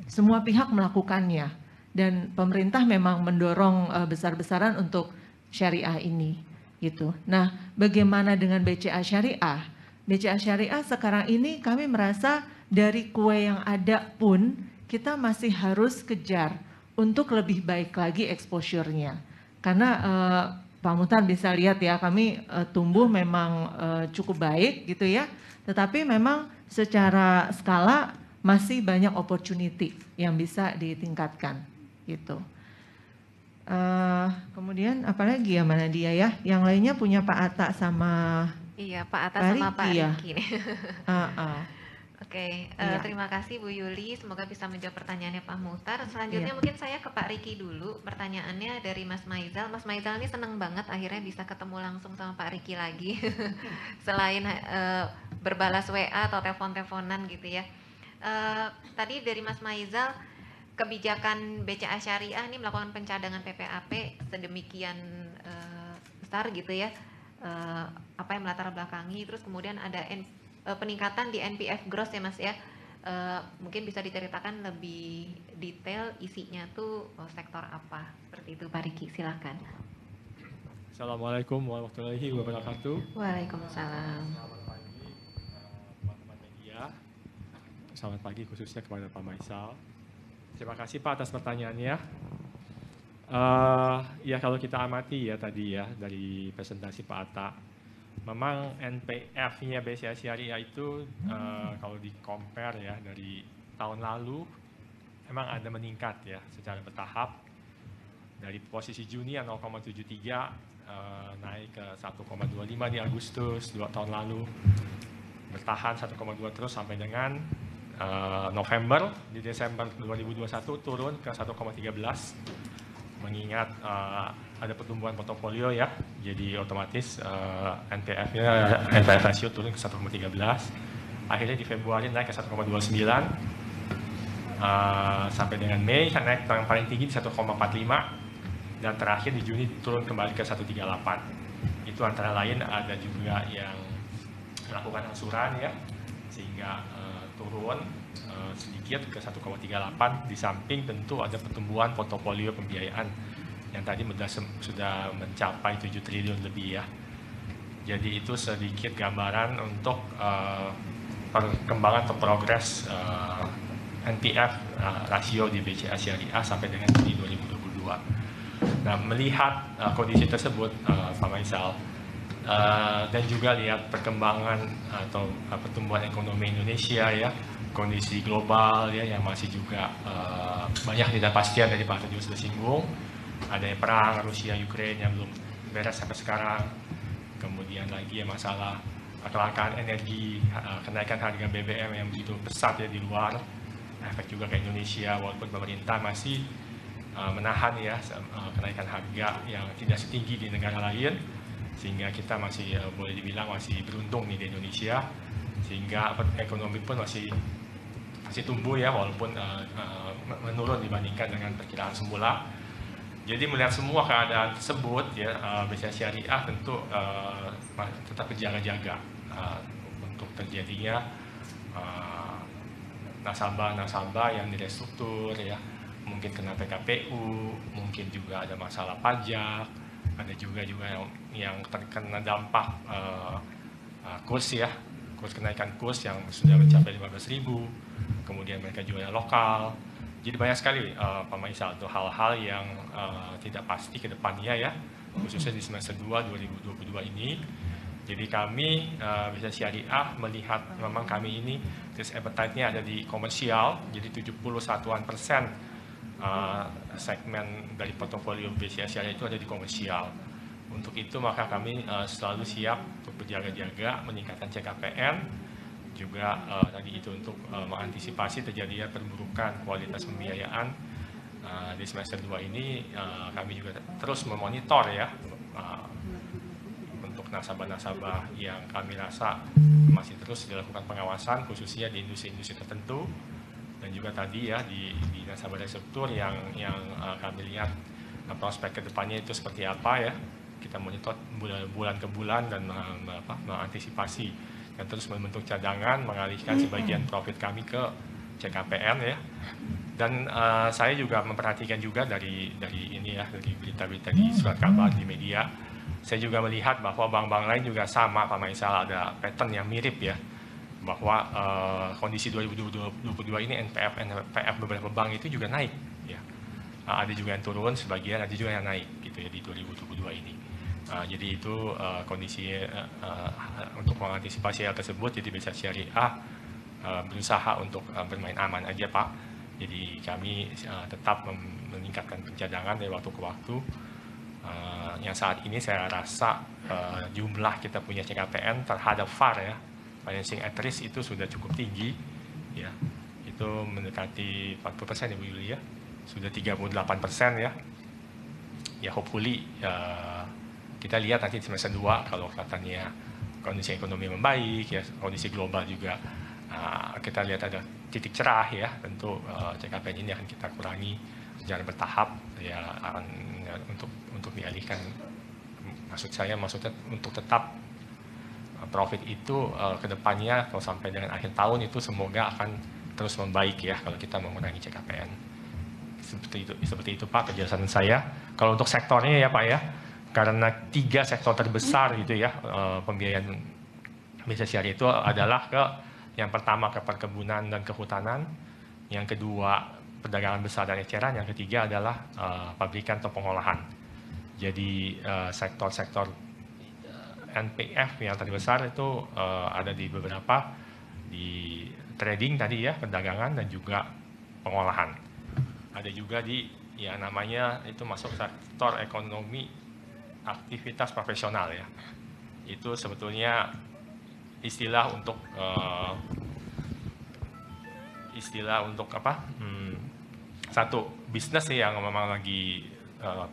semua pihak melakukannya dan pemerintah memang mendorong besar-besaran untuk syariah ini gitu. Nah, bagaimana dengan BCA Syariah? BCA Syariah sekarang ini kami merasa dari kue yang ada pun kita masih harus kejar untuk lebih baik lagi exposure-nya. Karena Pak Mukhtar bisa lihat ya, kami tumbuh memang cukup baik gitu ya. Tetapi memang secara skala masih banyak opportunity yang bisa ditingkatkan gitu. Kemudian apalagi ya mana dia ya? Yang lainnya punya Pak Atta sama Iya, Pak Atta sama Pak Riki. Oke, Iya. terima kasih Bu Yuli. Semoga bisa menjawab pertanyaannya Pak Mukhtar. Selanjutnya mungkin saya ke Pak Riki dulu. Pertanyaannya dari Mas Maizal. Mas Maizal ini senang banget akhirnya bisa ketemu langsung sama Pak Riki lagi. Selain berbalas WA atau telepon-teleponan gitu ya. Tadi dari Mas Maizal, kebijakan BCA Syariah ini melakukan pencadangan PPAP sedemikian besar gitu ya. Apa yang melatar belakangi, terus kemudian ada peningkatan di NPF gross ya Mas ya. Mungkin bisa diceritakan lebih detail isinya tuh sektor apa, seperti itu Pak Riki, silakan. Assalamualaikum warahmatullahi wabarakatuh. Waalaikumsalam. Selamat pagi teman-teman media. Selamat pagi khususnya kepada Pak Maizal. Terima kasih Pak atas pertanyaannya. Ya kalau kita amati ya tadi ya dari presentasi Pak Atta, Memang NPF-nya BCA Syariah itu kalau di-compare ya dari tahun lalu memang ada meningkat ya secara bertahap. Dari posisi Juni yang 0,73 naik ke 1,25 di Agustus 2 tahun lalu. Bertahan 1,2 terus sampai dengan November. Di Desember 2021 turun ke 1,13. Mengingat ada pertumbuhan portofolio ya, jadi otomatis NPF ratio turun ke 1,13. Akhirnya di Februari naik ke 1,29. Sampai dengan Mei naik yang paling tinggi di 1,45. Dan terakhir di Juni turun kembali ke 138. Itu antara lain ada juga yang melakukan angsuran ya, sehingga turun sedikit ke 1,38. Di samping tentu ada pertumbuhan portofolio pembiayaan yang tadi sudah mencapai 7 triliun lebih ya. Jadi itu sedikit gambaran untuk perkembangan atau progres NPF rasio di BCA Syariah sampai dengan Juni 2022. Nah, melihat kondisi tersebut, Pak Maisal, dan juga lihat perkembangan atau pertumbuhan ekonomi Indonesia ya, kondisi global ya yang masih juga banyak ketidakpastian dari Pak juga sudah singgung, ada perang Rusia Ukraina yang belum beres sampai sekarang, kemudian lagi ya masalah kelangkaan energi, kenaikan harga BBM yang begitu pesat ya di luar, efek juga ke Indonesia walaupun pemerintah masih menahan ya kenaikan harga yang tidak setinggi di negara lain, sehingga kita masih boleh dibilang masih beruntung nih di Indonesia, sehingga ekonomi pun masih tumbuh ya walaupun menurun dibandingkan dengan perkiraan semula. Jadi melihat semua keadaan tersebut ya, BCA Syariah tentu tetap berjaga-jaga untuk terjadinya nasabah yang direstruktur ya, mungkin kena PKPU, mungkin juga ada masalah pajak, ada juga yang terkena dampak kurs ya, kenaikan kurs yang sudah mencapai 15.000, kemudian mereka jualnya lokal. Jadi banyak sekali Pak Maisal itu hal-hal yang tidak pasti ke depannya ya, khususnya di semester 2 2022 ini. Jadi kami BCA Syariah melihat memang kami ini risk appetite-nya ada di komersial, jadi 71% segmen dari portofolio BCA Syariah itu ada di komersial. Untuk itu maka kami selalu siap untuk berjaga-jaga meningkatkan CKPN, juga tadi itu untuk mengantisipasi terjadinya perburukan kualitas pembiayaan. Di semester 2 ini kami juga terus memonitor ya untuk nasabah-nasabah yang kami rasa masih terus dilakukan pengawasan, khususnya di industri-industri tertentu, dan juga tadi ya di nasabah restruktur yang kami lihat prospek kedepannya itu seperti apa ya. Kita monitor bulan ke bulan dan mengantisipasi dan terus membentuk cadangan, mengalihkan sebagian profit kami ke CKPN ya. Dan saya juga memperhatikan juga dari ini ya, dari berita-berita di surat kabar di media, saya juga melihat bahwa bank-bank lain juga sama Pak Maisal, ada pattern yang mirip ya, bahwa kondisi 2022 ini NPF beberapa bank itu juga naik ya. Ada juga yang turun sebagian, ada juga yang naik gitu ya di 2022 ini. Jadi itu kondisi untuk mengantisipasi hal tersebut, jadi BCA Syariah berusaha untuk bermain aman aja Pak. Jadi kami tetap meningkatkan pencadangan dari waktu ke waktu. Yang saat ini saya rasa jumlah kita punya CKPN terhadap VaR ya, financing at risk itu sudah cukup tinggi ya, itu mendekati 40% ya Bu Yuli ya, sudah 38% ya. Ya hopefully kita lihat nanti di semester 2 kalau katanya kondisi ekonomi membaik ya, kondisi global juga kita lihat ada titik cerah ya, tentu CKPN ini akan kita kurangi secara bertahap ya, akan untuk dialihkan. Maksudnya untuk tetap profit itu ke depannya kalau sampai dengan akhir tahun itu semoga akan terus membaik ya kalau kita mengurangi CKPN. Seperti itu Pak penjelasan saya. Kalau untuk sektornya ya Pak ya, karena 3 sektor terbesar gitu ya pembiayaan BCA Syariah itu adalah yang pertama ke perkebunan dan kehutanan, yang kedua perdagangan besar dan eceran, yang ketiga adalah pabrikan atau pengolahan. Jadi sektor-sektor NPF yang terbesar itu ada di beberapa, di trading tadi ya, perdagangan dan juga pengolahan. Ada juga di yang namanya itu masuk sektor ekonomi aktivitas profesional ya. Itu sebetulnya istilah untuk apa? Satu bisnis yang memang lagi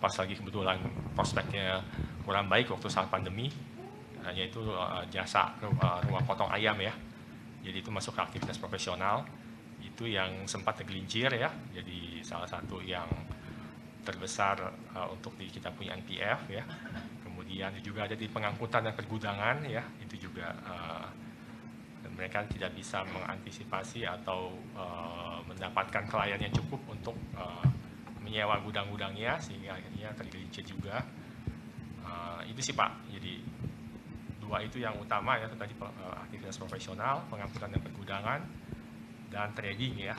pas lagi kebetulan prospeknya kurang baik waktu saat pandemi, yaitu jasa rumah potong ayam ya. Jadi itu masuk ke aktivitas profesional, itu yang sempat tergelincir ya. Jadi salah satu yang terbesar untuk kita punya NPF ya. Kemudian juga ada di pengangkutan dan pergudangan ya, itu juga mereka tidak bisa mengantisipasi atau mendapatkan klien yang cukup untuk menyewa gudang-gudangnya, sehingga akhirnya tergelincir juga. Itu sih Pak, jadi dua itu yang utama ya, tadi aktivitas profesional, pengangkutan dan pergudangan, dan trading ya.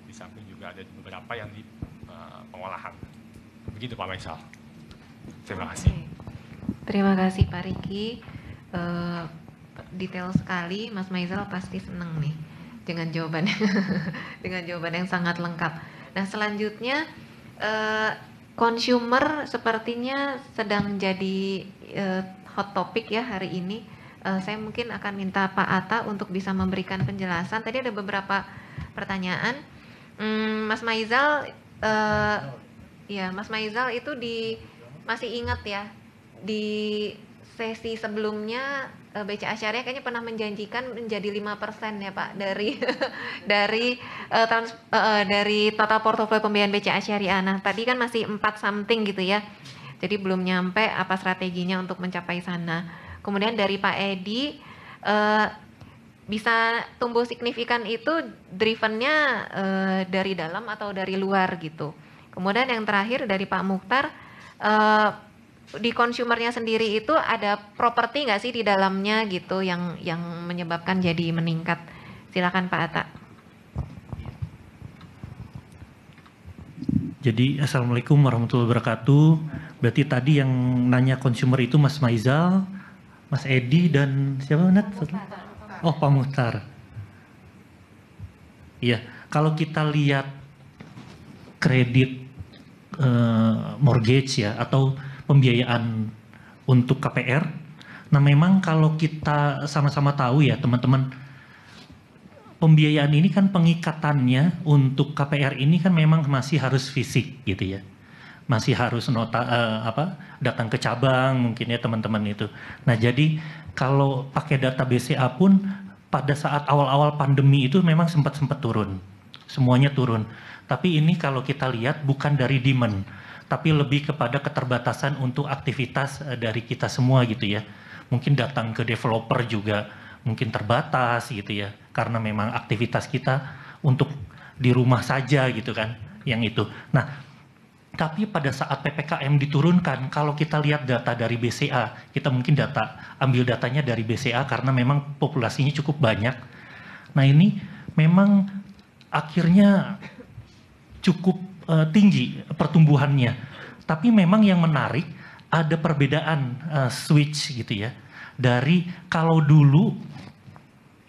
Di samping juga ada beberapa yang di pengolahan. Begitu Pak Maisal. Terima kasih. Terima kasih Pak Riki. Detail sekali, Mas Maizal pasti senang nih dengan jawabannya, dengan jawaban yang sangat lengkap. Nah selanjutnya consumer sepertinya sedang jadi hot topic ya hari ini. Saya mungkin akan minta Pak Atta untuk bisa memberikan penjelasan. Tadi ada beberapa pertanyaan. Mas Maizal, ya Mas Maizal itu masih ingat ya di sesi sebelumnya BCA Syariah kayaknya pernah menjanjikan menjadi 5% ya Pak dari total portofolio pembiayaan BCA Syariah. Nah tadi kan masih 4 something gitu ya, jadi belum nyampe apa strateginya untuk mencapai sana. Kemudian dari Pak Edi, bisa tumbuh signifikan itu drivennya dari dalam atau dari luar gitu. Kemudian yang terakhir dari Pak Mukhtar, di consumernya sendiri itu ada properti nggak sih di dalamnya gitu yang menyebabkan jadi meningkat? Silakan Pak Atta. Jadi Assalamualaikum warahmatullahi wabarakatuh. Berarti tadi yang nanya consumer itu Mas Maizal, Mas Edi dan siapa Nat? Oh Pak Mukhtar. Iya, kalau kita lihat kredit mortgage ya atau pembiayaan untuk KPR. Nah memang kalau kita sama-sama tahu ya teman-teman, pembiayaan ini kan pengikatannya untuk KPR ini kan memang masih harus fisik gitu ya. Masih harus datang ke cabang mungkin ya teman-teman itu. Nah jadi kalau pakai data BCA pun pada saat awal-awal pandemi itu memang sempat turun. Semuanya turun. Tapi ini kalau kita lihat bukan dari demand, tapi lebih kepada keterbatasan untuk aktivitas dari kita semua gitu ya. Mungkin datang ke developer juga mungkin terbatas gitu ya, karena memang aktivitas kita untuk di rumah saja gitu kan, yang itu. Nah, tapi pada saat PPKM diturunkan, kalau kita lihat data dari BCA, kita mungkin ambil datanya dari BCA karena memang populasinya cukup banyak. Nah ini memang akhirnya cukup tinggi pertumbuhannya, tapi memang yang menarik ada perbedaan switch gitu ya. Dari kalau dulu,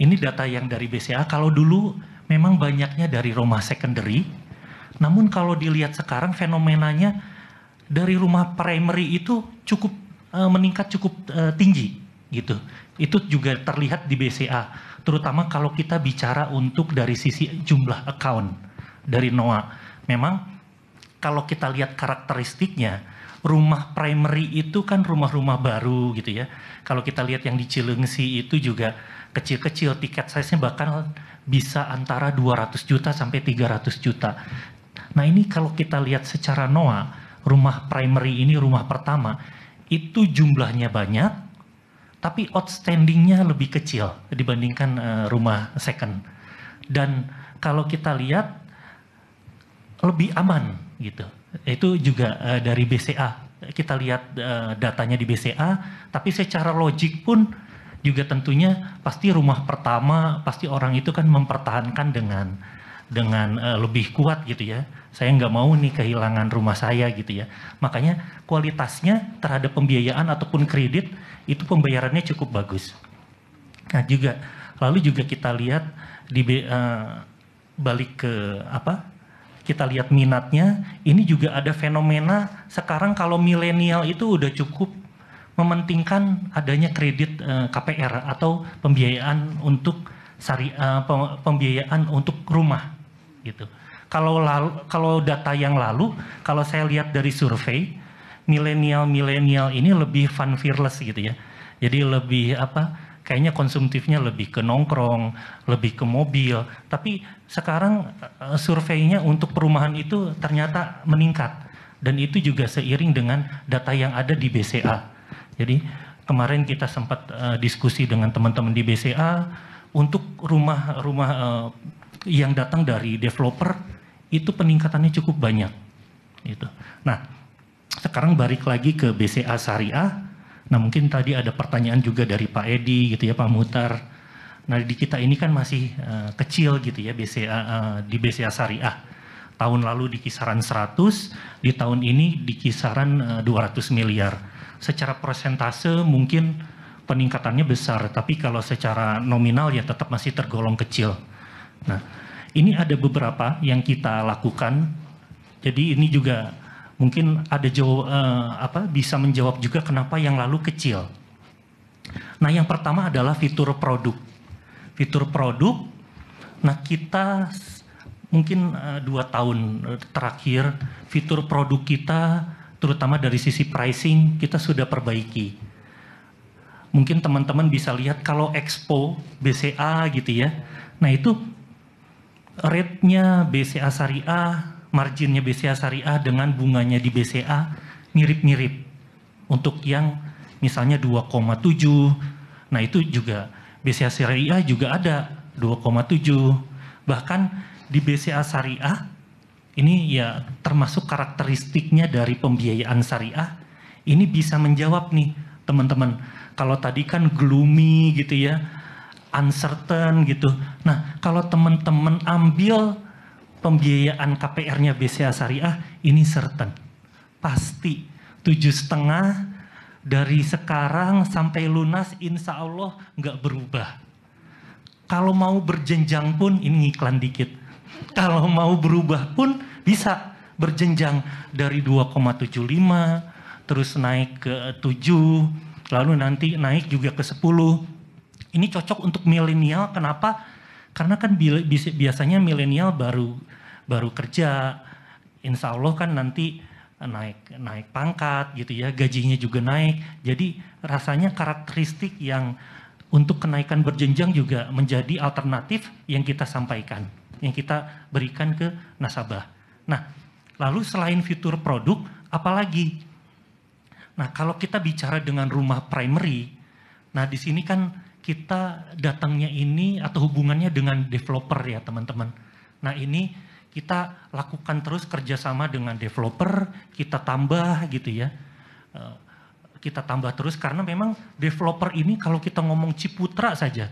ini data yang dari BCA, kalau dulu memang banyaknya dari rumah secondary, namun kalau dilihat sekarang fenomenanya dari rumah primary itu cukup meningkat cukup tinggi gitu. Itu juga terlihat di BCA, terutama kalau kita bicara untuk dari sisi jumlah account dari NOA. Memang kalau kita lihat karakteristiknya, rumah primary itu kan rumah-rumah baru gitu ya. Kalau kita lihat yang di Cilengsi itu juga kecil-kecil, tiket size-nya bahkan bisa antara 200 juta sampai 300 juta. Nah ini kalau kita lihat secara NOA, rumah primary ini rumah pertama, itu jumlahnya banyak, tapi outstanding-nya lebih kecil dibandingkan rumah second. Dan kalau kita lihat, lebih aman gitu. Itu juga dari BCA. Kita lihat datanya di BCA, tapi secara logik pun juga tentunya pasti rumah pertama, pasti orang itu kan mempertahankan lebih kuat gitu ya. Saya nggak mau nih kehilangan rumah saya gitu ya. Makanya kualitasnya terhadap pembiayaan ataupun kredit itu pembayarannya cukup bagus. Nah juga lalu juga kita lihat balik ke kita lihat minatnya, ini juga ada fenomena sekarang kalau milenial itu udah cukup mementingkan adanya kredit KPR atau pembiayaan untuk pembiayaan untuk rumah gitu. Kalau data yang lalu, kalau saya lihat dari survei, milenial ini lebih fun fearless gitu ya. Jadi lebih kayaknya konsumtifnya lebih ke nongkrong, lebih ke mobil. Tapi sekarang surveinya untuk perumahan itu ternyata meningkat. Dan itu juga seiring dengan data yang ada di BCA. Jadi kemarin kita sempat diskusi dengan teman-teman di BCA untuk rumah-rumah yang datang dari developer itu peningkatannya cukup banyak. Gitu. Nah, sekarang balik lagi ke BCA Syariah. Nah mungkin tadi ada pertanyaan juga dari Pak Edi gitu ya, Pak Muhtar. Nah di kita ini kan masih kecil gitu ya di BCA Syariah. Tahun lalu di kisaran 100, di tahun ini di kisaran 200 miliar. Secara persentase mungkin peningkatannya besar, tapi kalau secara nominal ya tetap masih tergolong kecil. Nah ini ada beberapa yang kita lakukan. Jadi ini juga mungkin ada bisa menjawab juga kenapa yang lalu kecil. Nah yang pertama adalah fitur produk. Fitur produk, nah kita mungkin 2 tahun terakhir fitur produk kita terutama dari sisi pricing kita sudah perbaiki. Mungkin teman-teman bisa lihat kalau Expo BCA gitu ya. Nah itu rate-nya BCA Syariah, marginnya BCA Syariah dengan bunganya di BCA mirip-mirip. Untuk yang misalnya 2,7, nah itu juga BCA Syariah juga ada 2,7. Bahkan di BCA Syariah, ini ya termasuk karakteristiknya dari pembiayaan syariah, ini bisa menjawab nih teman-teman. Kalau tadi kan gloomy gitu ya, uncertain gitu. Nah kalau teman-teman ambil pembiayaan KPR-nya BCA Syariah ini certain, pasti 7,5 dari sekarang sampai lunas insya Allah nggak berubah. Kalau mau berjenjang pun ini iklan dikit. Kalau mau berubah pun bisa berjenjang dari 2,75 terus naik ke 7 lalu nanti naik juga ke 10. Ini cocok untuk milenial. Kenapa? Karena kan biasanya milenial baru kerja, insya Allah kan nanti naik pangkat gitu ya, gajinya juga naik. Jadi rasanya karakteristik yang untuk kenaikan berjenjang juga menjadi alternatif yang kita sampaikan, yang kita berikan ke nasabah. Nah, lalu selain fitur produk, apalagi? Nah, kalau kita bicara dengan rumah primary, nah di sini kan kita datangnya ini atau hubungannya dengan developer ya teman-teman. Nah ini kita lakukan terus kerjasama dengan developer, kita tambah gitu ya. Kita tambah terus karena memang developer ini kalau kita ngomong Ciputra saja,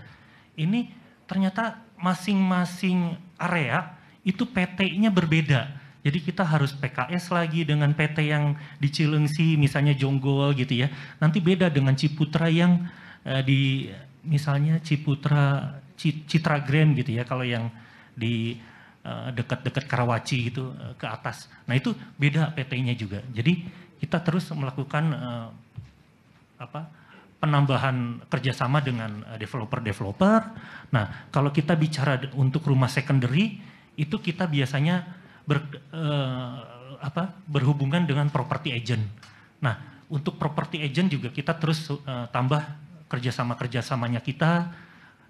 ini ternyata masing-masing area itu PT-nya berbeda. Jadi kita harus PKS lagi dengan PT yang di Cilengsi misalnya Jonggol gitu ya. Nanti beda dengan Ciputra yang di misalnya Ciputra Citra Grand gitu ya, kalau yang di dekat-dekat Karawaci gitu ke atas. Nah itu beda PT-nya juga. Jadi kita terus melakukan penambahan kerjasama dengan developer-developer. Nah kalau kita bicara untuk rumah secondary itu kita biasanya berhubungan dengan property agent. Nah untuk property agent juga kita terus tambah kerjasamanya kita,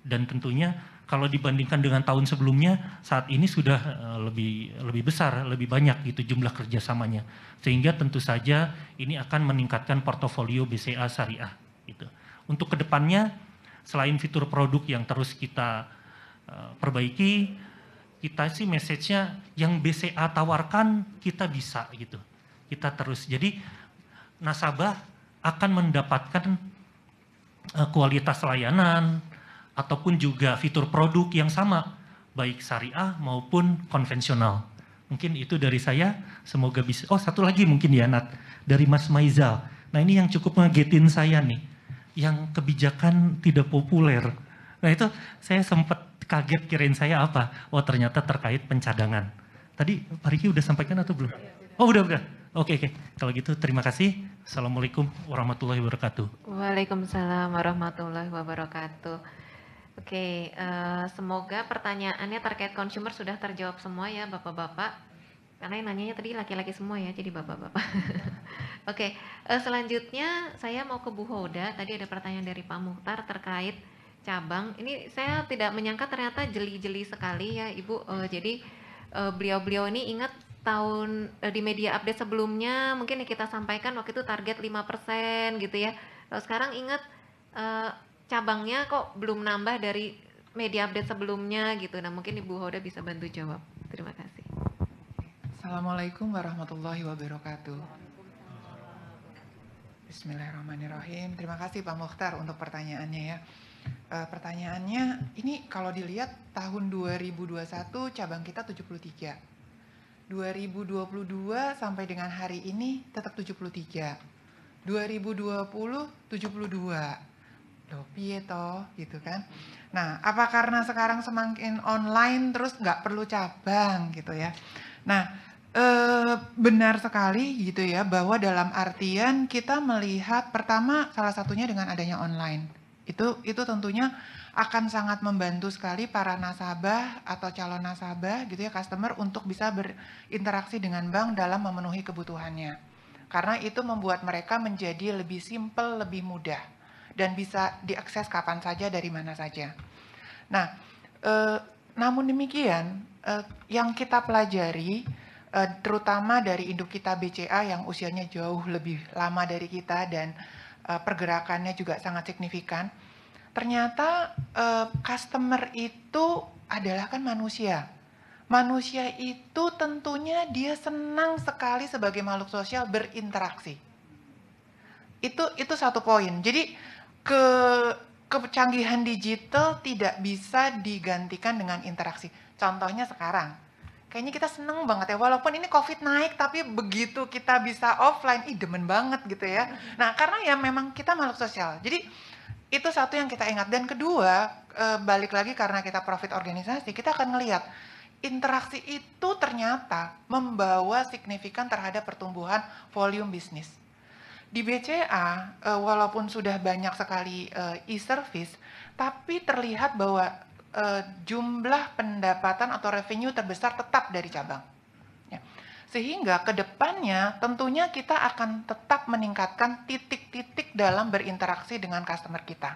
dan tentunya kalau dibandingkan dengan tahun sebelumnya saat ini sudah lebih besar, lebih banyak gitu jumlah kerjasamanya, sehingga tentu saja ini akan meningkatkan portofolio BCA Syariah gitu. Untuk kedepannya selain fitur produk yang terus kita perbaiki, kita sih message-nya yang BCA tawarkan kita bisa gitu, kita terus. Jadi nasabah akan mendapatkan kualitas layanan ataupun juga fitur produk yang sama baik syariah maupun konvensional. Mungkin itu dari saya, semoga bisa. Oh, satu lagi mungkin ya, Nat, dari Mas Maizal. Nah, ini yang cukup ngagetin saya nih, yang kebijakan tidak populer. Nah, itu saya sempat kaget, kirain saya apa? Oh, ternyata terkait pencadangan. Tadi Pak Riki udah sampaikan atau belum? Oh, udah. Oke. Kalau gitu terima kasih. Assalamualaikum warahmatullahi wabarakatuh. Waalaikumsalam warahmatullahi wabarakatuh. Oke, semoga pertanyaannya terkait consumer sudah terjawab semua ya Bapak-Bapak. Karena yang nanyanya tadi laki-laki semua ya, jadi Bapak-Bapak. Oke, selanjutnya saya mau ke Bu Hoda. Tadi ada pertanyaan dari Pak Mukhtar terkait cabang. Ini saya tidak menyangka ternyata jeli-jeli sekali ya Ibu. Jadi beliau-beliau ini ingat tahun di media update sebelumnya mungkin yang kita sampaikan waktu itu target 5% gitu ya. Sekarang ingat cabangnya kok belum nambah dari media update sebelumnya gitu. Nah mungkin Ibu Hoda bisa bantu jawab. Terima kasih. Assalamualaikum warahmatullahi wabarakatuh. Bismillahirrahmanirrahim. Terima kasih Pak Mukhtar untuk pertanyaannya ya. Pertanyaannya ini kalau dilihat tahun 2021 cabang kita 73. 2022 sampai dengan hari ini tetap 73. 2020 72. Loh, piye toh gitu kan. Nah, apa karena sekarang semakin online terus nggak perlu cabang gitu ya. Nah, benar sekali gitu ya bahwa dalam artian kita melihat pertama salah satunya dengan adanya online. Itu tentunya akan sangat membantu sekali para nasabah atau calon nasabah gitu ya, customer untuk bisa berinteraksi dengan bank dalam memenuhi kebutuhannya. Karena itu membuat mereka menjadi lebih simple, lebih mudah dan bisa diakses kapan saja dari mana saja. Nah, namun demikian yang kita pelajari terutama dari induk kita BCA yang usianya jauh lebih lama dari kita dan pergerakannya juga sangat signifikan. Ternyata customer itu adalah kan manusia. Manusia itu tentunya dia senang sekali sebagai makhluk sosial berinteraksi. Itu satu poin. Jadi kecanggihan digital tidak bisa digantikan dengan interaksi. Contohnya sekarang, kayaknya kita seneng banget ya, walaupun ini COVID naik, tapi begitu kita bisa offline, demen banget gitu ya. Nah, karena ya memang kita makhluk sosial. Jadi, itu satu yang kita ingat. Dan kedua, balik lagi karena kita profit organisasi, kita akan ngelihat, interaksi itu ternyata membawa signifikan terhadap pertumbuhan volume bisnis. Di BCA, walaupun sudah banyak sekali e-service, tapi terlihat bahwa jumlah pendapatan atau revenue terbesar tetap dari cabang. Ya. Sehingga ke depannya tentunya kita akan tetap meningkatkan titik-titik dalam berinteraksi dengan customer kita.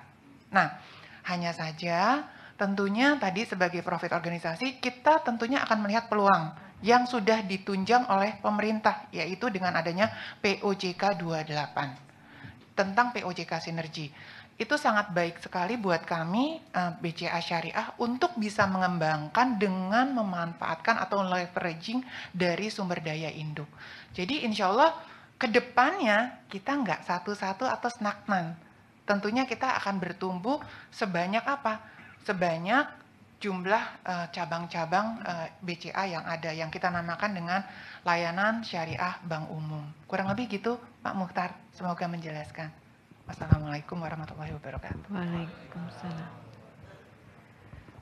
Nah, hanya saja tentunya tadi sebagai profit organisasi, kita tentunya akan melihat peluang yang sudah ditunjang oleh pemerintah, yaitu dengan adanya POJK 28 tentang POJK Sinergi. Itu sangat baik sekali buat kami BCA Syariah untuk bisa mengembangkan dengan memanfaatkan atau leveraging dari sumber daya induk. Jadi insya Allah ke depannya kita nggak satu-satu atau stagnan. Tentunya kita akan bertumbuh sebanyak apa? Sebanyak jumlah cabang-cabang BCA yang ada, yang kita namakan dengan layanan syariah bank umum. Kurang lebih gitu Pak Mukhtar, semoga menjelaskan. Wassalamualaikum warahmatullahi wabarakatuh. Waalaikumsalam.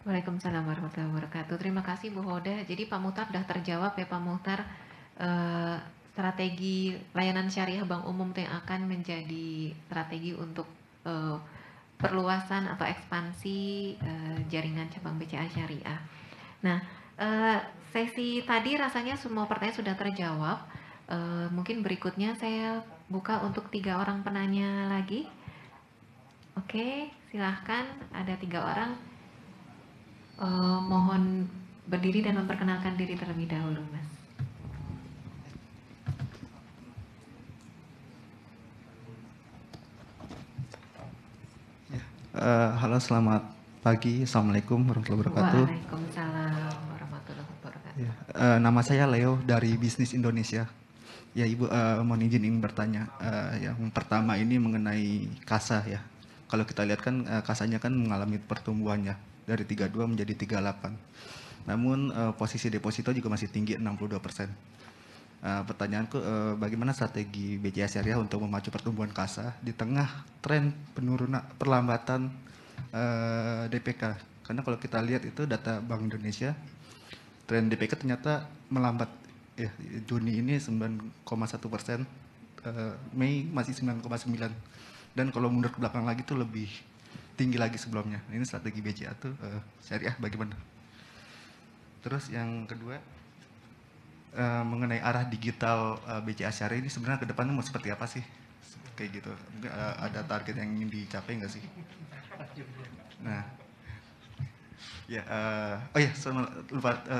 Waalaikumsalam warahmatullahi wabarakatuh. Terima kasih Bu Hoda. Jadi Pak Mukhtar sudah terjawab ya Pak Mukhtar, strategi layanan syariah bank umum itu yang akan menjadi strategi untuk perluasan atau ekspansi jaringan cabang BCA Syariah. Nah, sesi tadi rasanya semua pertanyaan sudah terjawab. Mungkin berikutnya saya buka untuk 3 orang penanya lagi. Oke, silahkan, ada 3 orang. Mohon berdiri dan memperkenalkan diri terlebih dahulu, Mas. Halo, selamat pagi. Assalamualaikum warahmatullahi wabarakatuh. Waalaikumsalam warahmatullahi wabarakatuh. Nama saya Leo dari Bisnis Indonesia. Ya Ibu, mohon izin ingin bertanya. Yang pertama ini mengenai kasa ya. Kalau kita lihat kan kasanya kan mengalami pertumbuhannya dari 32 menjadi 38. Namun posisi deposito juga masih tinggi 62%. Pertanyaanku, bagaimana strategi BCA Syariah untuk memacu pertumbuhan kasa di tengah tren penurunan perlambatan DPK? Karena kalau kita lihat itu data Bank Indonesia, tren DPK ternyata melambat. Ya, Juni ini 9,1%, Mei masih 9,9%. Dan kalau mundur ke belakang lagi itu lebih tinggi lagi sebelumnya. Ini strategi BCA tuh Syariah bagaimana? Terus yang kedua, mengenai arah digital BCA Syariah ini sebenarnya ke depannya mau seperti apa sih? Kayak gitu. Ada target yang ingin dicapai nggak sih? Nah, ya,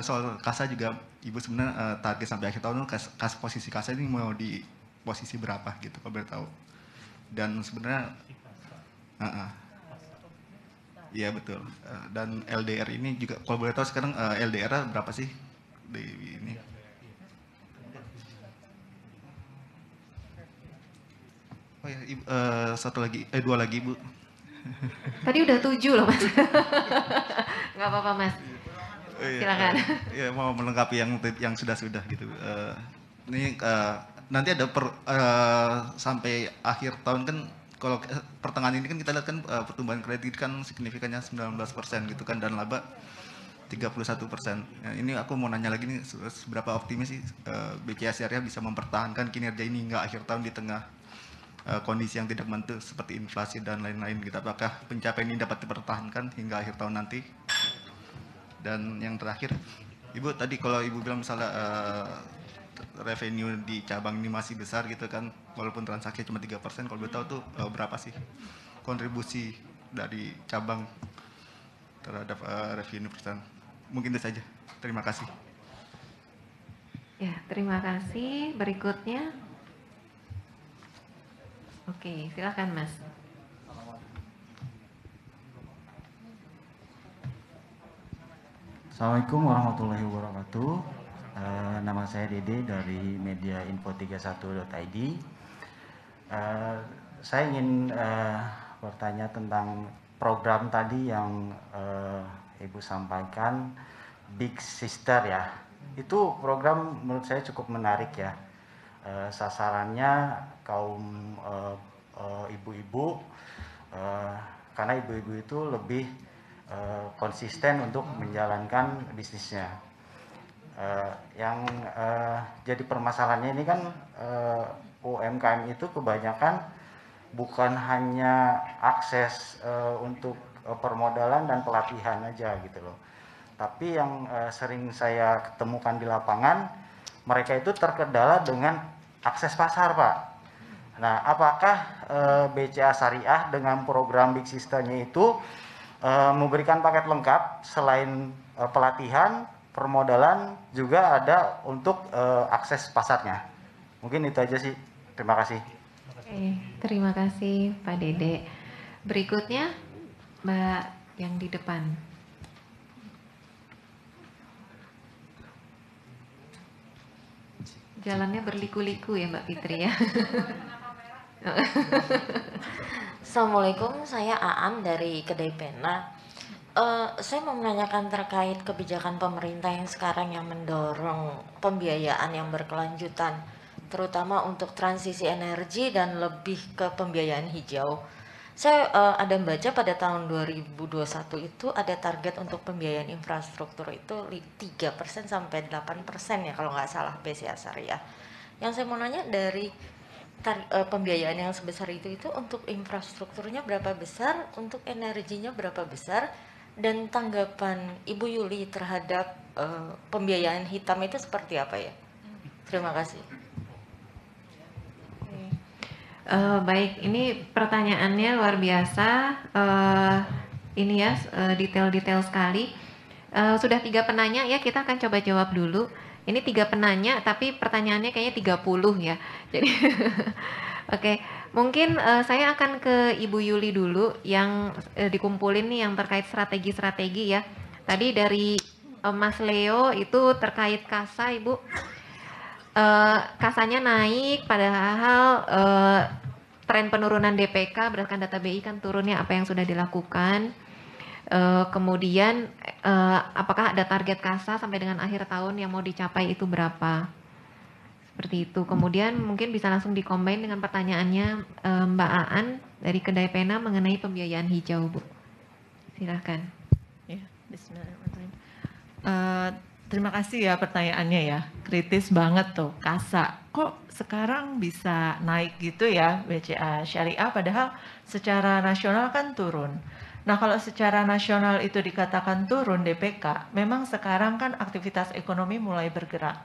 soal kasa juga Ibu sebenarnya target sampai akhir tahun posisi kasa ini mau di posisi berapa gitu kalau boleh tahu? Dan sebenarnya, iya betul. Dan LDR ini juga kalau boleh tahu sekarang LDR berapa sih di ini? Oh ya, Ibu, dua lagi Ibu. Tadi udah 7 loh Mas. Nggak apa-apa Mas. Silakan. Ya, mau melengkapi yang sudah-sudah gitu. Ini nanti ada sampai akhir tahun kan, kalau pertengahan ini kan kita lihat kan pertumbuhan kredit kan signifikannya 19% gitu kan, dan laba 31%. Nah, ini aku mau nanya lagi nih, seberapa optimis sih BCA Syariah bisa mempertahankan kinerja ini hingga akhir tahun di tengah kondisi yang tidak menentu seperti inflasi dan lain-lain gitu. Apakah pencapaian ini dapat dipertahankan hingga akhir tahun nanti? Dan yang terakhir, Ibu tadi kalau Ibu bilang misalnya revenue di cabang ini masih besar gitu kan, walaupun transaksi cuma 3%, kalau boleh tahu tuh berapa sih kontribusi dari cabang terhadap revenue persen? Mungkin itu saja. Terima kasih. Ya, terima kasih. Berikutnya. Oke, silakan Mas. Assalamualaikum warahmatullahi wabarakatuh. Nama saya Dede dari media info31.id. Saya ingin bertanya tentang program tadi yang Ibu sampaikan, Big Sister ya. Itu program menurut saya cukup menarik ya. Sasarannya kaum ibu-ibu, karena ibu-ibu itu lebih konsisten untuk menjalankan bisnisnya. Yang jadi permasalahannya ini kan UMKM itu kebanyakan bukan hanya akses untuk permodalan dan pelatihan aja gitu loh, tapi yang sering saya ketemukan di lapangan, mereka itu terkendala dengan akses pasar, Pak. Nah, apakah BCA Syariah dengan program Big Sister-nya itu memberikan paket lengkap selain pelatihan, permodalan, juga ada untuk akses pasarnya? Mungkin itu aja sih. Terima kasih. Oke, terima kasih Pak Dede. Berikutnya Mbak yang di depan. Jalannya berliku-liku ya Mbak Fitri ya. Assalamualaikum, saya Aan dari Kedai Pena. Saya mau menanyakan terkait kebijakan pemerintah yang sekarang yang mendorong pembiayaan yang berkelanjutan, terutama untuk transisi energi dan lebih ke pembiayaan hijau. Saya ada baca pada tahun 2021 itu ada target untuk pembiayaan infrastruktur itu 3% sampai 8% ya kalau nggak salah BCA Syariah. Yang saya mau nanya dari pembiayaan yang sebesar itu untuk infrastrukturnya berapa besar, untuk energinya berapa besar, dan tanggapan Ibu Yuli terhadap pembiayaan hitam itu seperti apa ya? Terima kasih. Baik, ini pertanyaannya luar biasa, ini ya detail-detail sekali. Sudah 3 penanya ya, kita akan coba jawab dulu. Ini 3 penanya, tapi pertanyaannya kayaknya 30 ya. Jadi, oke, mungkin saya akan ke Ibu Yuli dulu yang dikumpulin nih yang terkait strategi-strategi ya. Tadi dari Mas Leo itu terkait kasa, Ibu. Kasanya naik padahal tren penurunan DPK berdasarkan data BI kan turunnya, apa yang sudah dilakukan. Kemudian apakah ada target kasa sampai dengan akhir tahun yang mau dicapai itu berapa? Seperti itu. Kemudian mungkin bisa langsung dikombin dengan pertanyaannya Mbak Aan dari Kedai Pena mengenai pembiayaan hijau, Bu. Silahkan. Ya, bismillahirrahmanirrahim. Terima kasih ya pertanyaannya ya. Kritis banget tuh, kasa. Kok sekarang bisa naik gitu ya BCA Syariah padahal secara nasional kan turun. Nah, kalau secara nasional itu dikatakan turun DPK, memang sekarang kan aktivitas ekonomi mulai bergerak.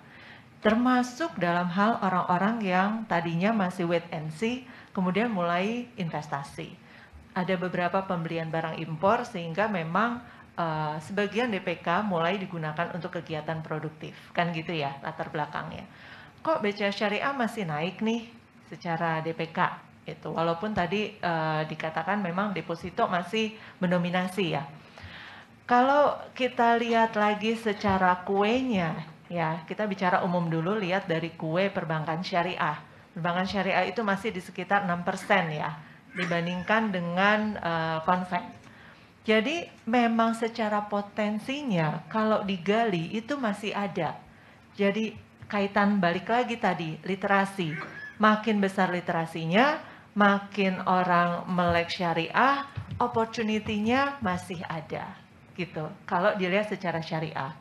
Termasuk dalam hal orang-orang yang tadinya masih wait and see, kemudian mulai investasi. Ada beberapa pembelian barang impor sehingga memang sebagian DPK mulai digunakan untuk kegiatan produktif. Kan gitu ya latar belakangnya. Kok BCA Syariah masih naik nih secara DPK? Itu walaupun tadi dikatakan memang deposito masih mendominasi ya. Kalau kita lihat lagi secara kuenya ya, kita bicara umum dulu, lihat dari kue perbankan syariah. Perbankan syariah itu masih di sekitar 6% ya dibandingkan dengan konven. Jadi memang secara potensinya kalau digali itu masih ada. Jadi kaitan balik lagi tadi literasi. Makin besar literasinya, makin orang melek syariah, opportunity-nya masih ada. Gitu. Kalau dilihat secara syariah.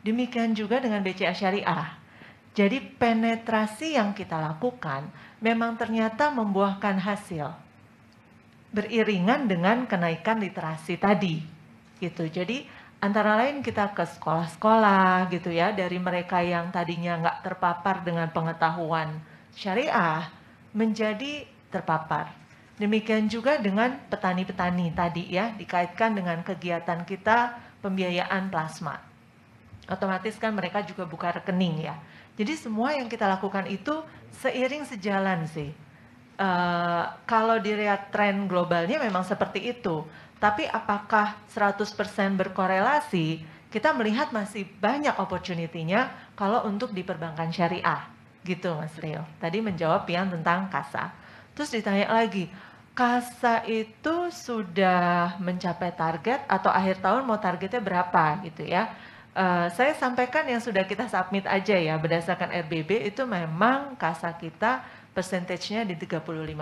Demikian juga dengan BCA Syariah. Jadi penetrasi yang kita lakukan memang ternyata membuahkan hasil. Beriringan dengan kenaikan literasi tadi gitu. Jadi antara lain kita ke sekolah-sekolah gitu ya, dari mereka yang tadinya nggak terpapar dengan pengetahuan syariah menjadi terpapar. Demikian juga dengan petani-petani tadi ya, dikaitkan dengan kegiatan kita pembiayaan plasma. Otomatis kan mereka juga buka rekening ya. Jadi semua yang kita lakukan itu seiring sejalan sih. Kalau dilihat tren globalnya memang seperti itu. Tapi apakah 100% berkorelasi? Kita melihat masih banyak opportunity-nya kalau untuk di perbankan syariah. Gitu Mas Rio. Tadi menjawab yang tentang kasa. Terus ditanya lagi, kasa itu sudah mencapai target atau akhir tahun mau targetnya berapa gitu ya. Saya sampaikan yang sudah kita submit aja ya, berdasarkan RBB itu memang kasa kita persentasenya di 35%.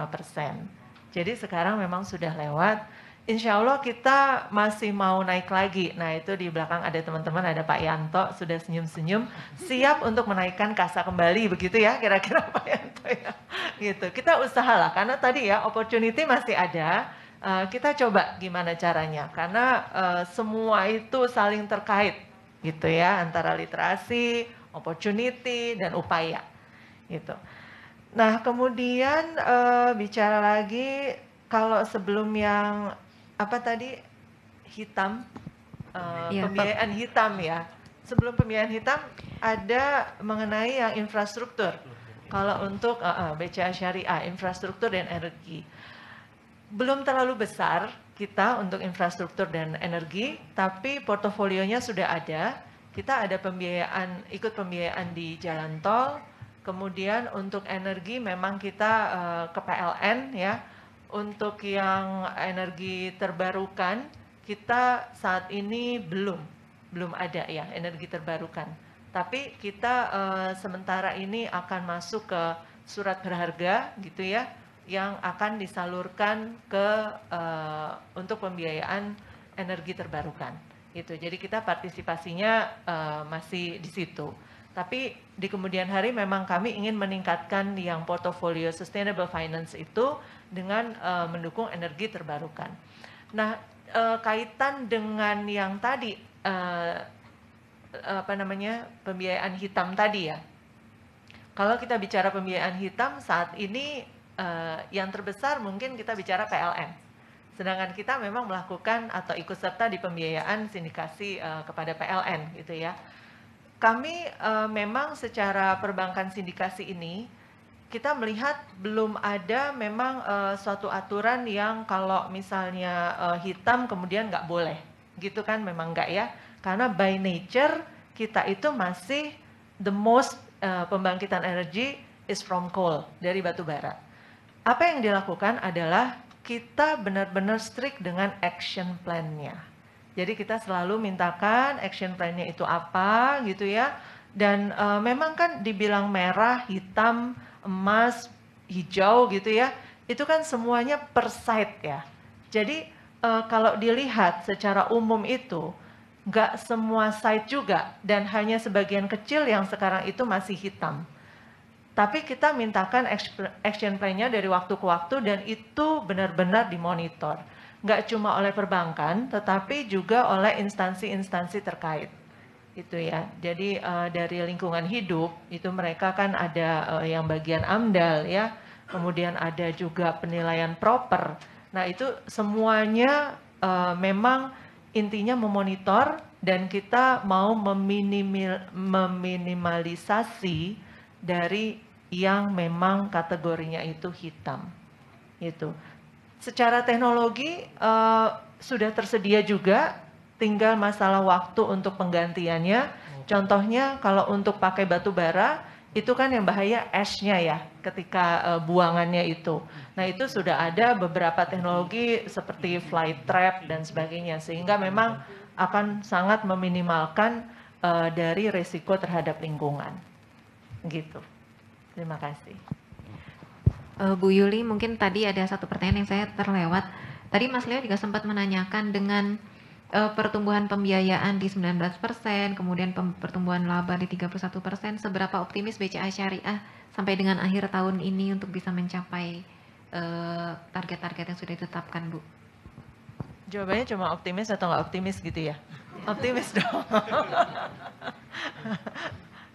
Jadi sekarang memang sudah lewat. Insya Allah kita masih mau naik lagi. Nah itu di belakang ada teman-teman, ada Pak Yanto sudah senyum-senyum, siap untuk menaikkan kasa kembali, begitu ya kira-kira Pak Yanto ya. Gitu. Kita usahalah karena tadi ya opportunity masih ada. Kita coba gimana caranya karena semua itu saling terkait gitu ya, antara literasi, opportunity dan upaya gitu. Nah kemudian bicara lagi kalau sebelum yang apa tadi hitam, pembiayaan hitam ya. Sebelum pembiayaan hitam ada mengenai yang infrastruktur. Kalau untuk BCA Syariah, infrastruktur dan energi. Belum terlalu besar kita untuk infrastruktur dan energi, tapi portofolionya sudah ada. Kita ada pembiayaan, ikut pembiayaan di jalan tol. Kemudian untuk energi memang kita ke PLN ya. Untuk yang energi terbarukan kita saat ini belum ada ya energi terbarukan. Tapi kita sementara ini akan masuk ke surat berharga gitu ya, yang akan disalurkan ke untuk pembiayaan energi terbarukan. Gitu. Jadi kita partisipasinya masih di situ. Tapi di kemudian hari memang kami ingin meningkatkan yang portofolio sustainable finance itu dengan mendukung energi terbarukan. Nah, kaitan dengan yang tadi pembiayaan hitam tadi ya. Kalau kita bicara pembiayaan hitam saat ini yang terbesar mungkin kita bicara PLN. Sedangkan kita memang melakukan atau ikut serta di pembiayaan sindikasi kepada PLN gitu ya. Kami memang secara perbankan sindikasi ini kita melihat belum ada memang suatu aturan yang kalau misalnya hitam kemudian nggak boleh gitu kan, memang nggak ya, karena by nature kita itu masih the most pembangkitan energi is from coal, dari batu bara. Apa yang dilakukan adalah kita benar-benar strict dengan action plan-nya. Jadi kita selalu mintakan action plan-nya itu apa gitu ya. Dan memang kan dibilang merah, hitam, emas, hijau gitu ya. Itu kan semuanya per site ya. Jadi kalau dilihat secara umum itu nggak semua site juga dan hanya sebagian kecil yang sekarang itu masih hitam. Tapi kita mintakan action plan-nya dari waktu ke waktu dan itu benar-benar dimonitor. Nggak cuma oleh perbankan, tetapi juga oleh instansi-instansi terkait. Itu ya. Jadi dari lingkungan hidup, itu mereka kan ada yang bagian AMDAL ya, kemudian ada juga penilaian proper. Nah itu semuanya memang intinya memonitor dan kita mau meminimalisasi dari yang memang kategorinya itu hitam. Itu. Secara teknologi sudah tersedia juga, tinggal masalah waktu untuk penggantiannya. Contohnya kalau untuk pakai batu bara, itu kan yang bahaya ash-nya ya, ketika buangannya itu. Nah itu sudah ada beberapa teknologi seperti fly trap dan sebagainya, sehingga memang akan sangat meminimalkan dari risiko terhadap lingkungan. Gitu. Terima kasih. Bu Yuli, mungkin tadi ada satu pertanyaan yang saya terlewat. Tadi Mas Leo juga sempat menanyakan dengan pertumbuhan pembiayaan di 19%, kemudian pertumbuhan laba di 31%, seberapa optimis BCA Syariah sampai dengan akhir tahun ini untuk bisa mencapai target-target yang sudah ditetapkan, Bu? Jawabannya cuma optimis atau nggak optimis gitu ya? Optimis dong.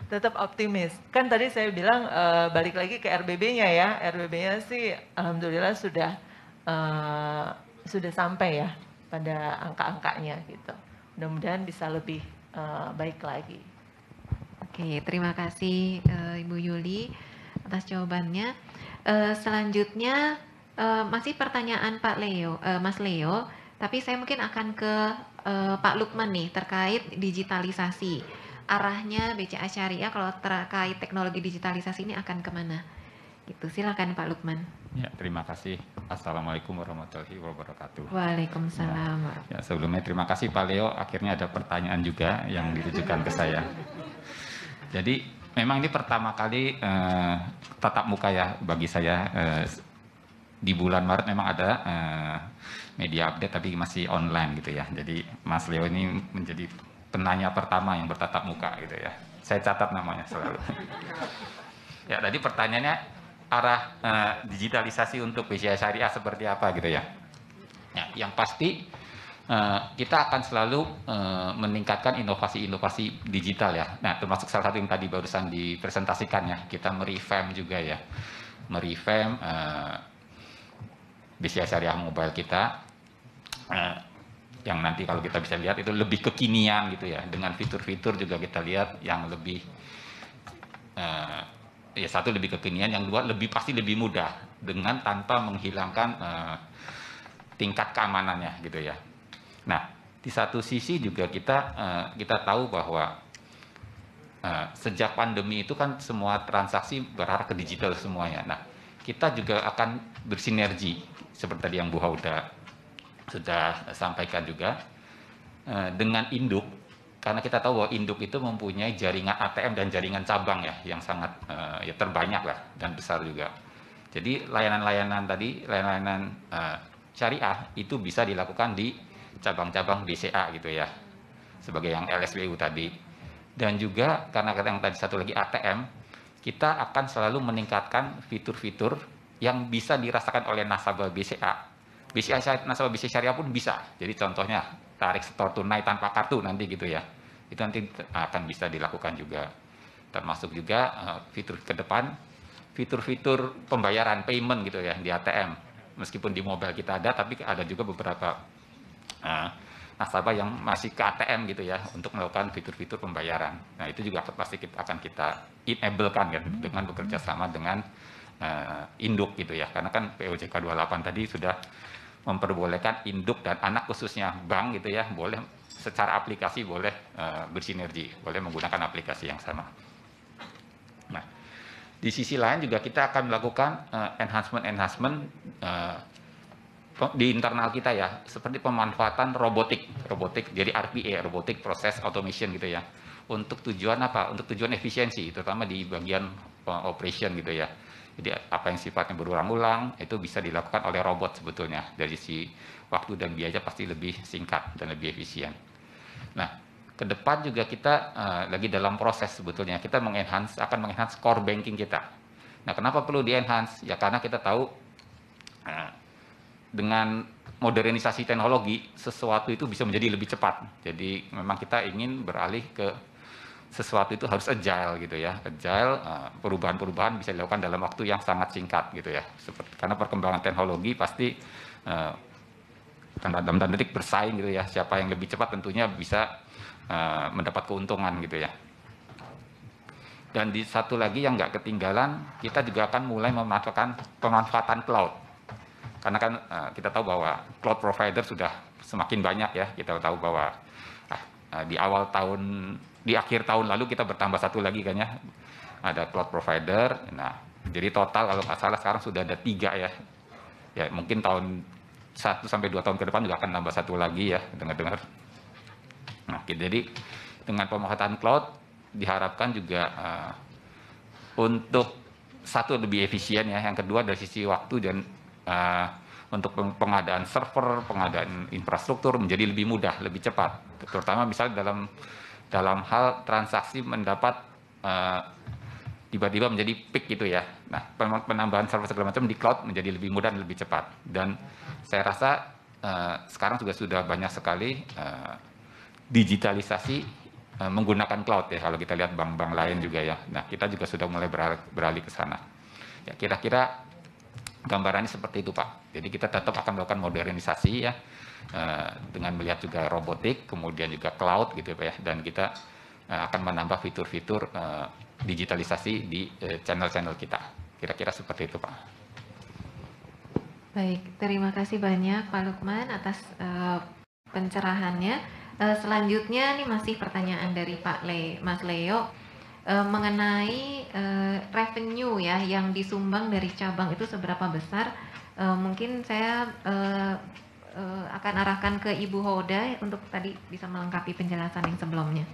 Tetap optimis. Kan tadi saya bilang balik lagi ke RBB-nya ya. RBB-nya sih alhamdulillah sudah sampai ya pada angka-angkanya gitu. Mudah-mudahan bisa lebih baik lagi. Oke, terima kasih Ibu Yuli atas jawabannya. Selanjutnya masih pertanyaan Pak Leo, Mas Leo, tapi saya mungkin akan ke Pak Lukman nih terkait digitalisasi. Arahnya BCA Syariah kalau terkait teknologi digitalisasi ini akan kemana? Gitu, silakan Pak Lukman. Ya, terima kasih. Assalamualaikum warahmatullahi wabarakatuh. Waalaikumsalam. Ya, sebelumnya terima kasih Pak Leo. Akhirnya ada pertanyaan juga yang ditujukan ke saya. Jadi memang ini pertama kali tatap muka ya bagi saya. Di bulan Maret memang ada media update tapi masih online gitu ya. Jadi Mas Leo ini menjadi penanya pertama yang bertatap muka gitu ya. Saya catat namanya selalu. Ya, tadi pertanyaannya arah digitalisasi untuk BCA Syariah seperti apa gitu ya. Ya, yang pasti kita akan selalu meningkatkan inovasi-inovasi digital ya. Nah, termasuk salah satu yang tadi barusan dipresentasikan ya. Kita merevamp juga ya. Merevamp BCA Syariah Mobile kita. Yang nanti kalau kita bisa lihat itu lebih kekinian gitu ya, dengan fitur-fitur juga kita lihat yang lebih ya satu lebih kekinian, yang dua pasti lebih mudah dengan tanpa menghilangkan tingkat keamanannya gitu ya. Nah di satu sisi juga kita tahu bahwa sejak pandemi itu kan semua transaksi berarah ke digital semuanya. Nah kita juga akan bersinergi seperti tadi yang Bu Hauda sudah sampaikan juga dengan induk, karena kita tahu bahwa induk itu mempunyai jaringan ATM dan jaringan cabang ya yang sangat ya terbanyak lah dan besar juga. Jadi layanan-layanan tadi, layanan syariah itu bisa dilakukan di cabang-cabang BCA gitu ya, sebagai yang LSBU tadi. Dan juga karena yang tadi satu lagi ATM, kita akan selalu meningkatkan fitur-fitur yang bisa dirasakan oleh nasabah BCA. Nasabah BCA Syariah pun bisa. Jadi contohnya tarik setor tunai tanpa kartu nanti gitu ya. Itu nanti akan bisa dilakukan juga. Termasuk juga fitur ke depan, fitur-fitur pembayaran payment gitu ya di ATM. Meskipun di mobile kita ada, tapi ada juga beberapa nasabah yang masih ke ATM gitu ya untuk melakukan fitur-fitur pembayaran. Nah itu juga pasti akan kita enable-kan kan dengan bekerja sama dengan induk gitu ya. Karena kan POJK 28 tadi sudah memperbolehkan induk dan anak khususnya bank gitu ya, boleh secara aplikasi boleh bersinergi, boleh menggunakan aplikasi yang sama. Nah, di sisi lain juga kita akan melakukan enhancement di internal kita ya, seperti pemanfaatan robotik, jadi RPA, robotic process automation gitu ya. Untuk tujuan apa? Untuk tujuan efisiensi, terutama di bagian operation gitu ya. Jadi apa yang sifatnya berulang-ulang itu bisa dilakukan oleh robot sebetulnya. Dari si waktu dan biaya pasti lebih singkat dan lebih efisien. Nah, ke depan juga kita lagi dalam proses sebetulnya. Kita akan mengenhance core banking kita. Nah, kenapa perlu di-enhance? Ya karena kita tahu dengan modernisasi teknologi, sesuatu itu bisa menjadi lebih cepat. Jadi memang kita ingin beralih ke sesuatu itu harus agile gitu ya. Agile, perubahan-perubahan bisa dilakukan dalam waktu yang sangat singkat gitu ya. Karena perkembangan teknologi pasti dalam tanda petik bersaing gitu ya. Siapa yang lebih cepat tentunya bisa mendapat keuntungan gitu ya. Dan di satu lagi yang nggak ketinggalan, kita juga akan mulai memanfaatkan pemanfaatan cloud. Karena kan kita tahu bahwa cloud provider sudah semakin banyak ya. Kita tahu bahwa di akhir tahun lalu kita bertambah satu lagi kan ya, ada cloud provider. Nah, jadi total kalau nggak salah sekarang sudah ada 3 ya. Ya mungkin tahun 1 sampai 2 tahun ke depan juga akan nambah satu lagi ya, dengar-dengar. Nah, jadi dengan pemanfaatan cloud diharapkan juga untuk satu lebih efisien ya, yang kedua dari sisi waktu dan untuk pengadaan server, pengadaan infrastruktur menjadi lebih mudah, lebih cepat. Terutama misalnya dalam hal transaksi mendapat tiba-tiba menjadi peak gitu ya. Nah, penambahan server segala macam di cloud menjadi lebih mudah dan lebih cepat. Dan saya rasa sekarang juga sudah banyak sekali digitalisasi menggunakan cloud ya. Kalau kita lihat bank-bank lain juga ya. Nah, kita juga sudah mulai beralih ke sana. Ya, kira-kira gambarannya seperti itu Pak. Jadi kita tetap akan melakukan modernisasi ya, dengan melihat juga robotik, kemudian juga cloud gitu ya, dan kita akan menambah fitur-fitur digitalisasi di channel-channel kita. Kira-kira seperti itu Pak. Baik, terima kasih banyak Pak Lukman atas pencerahannya. Selanjutnya nih masih pertanyaan dari Mas Leo. Mengenai revenue ya yang disumbang dari cabang itu seberapa besar, mungkin saya akan arahkan ke Ibu Hoda untuk tadi bisa melengkapi penjelasan yang sebelumnya.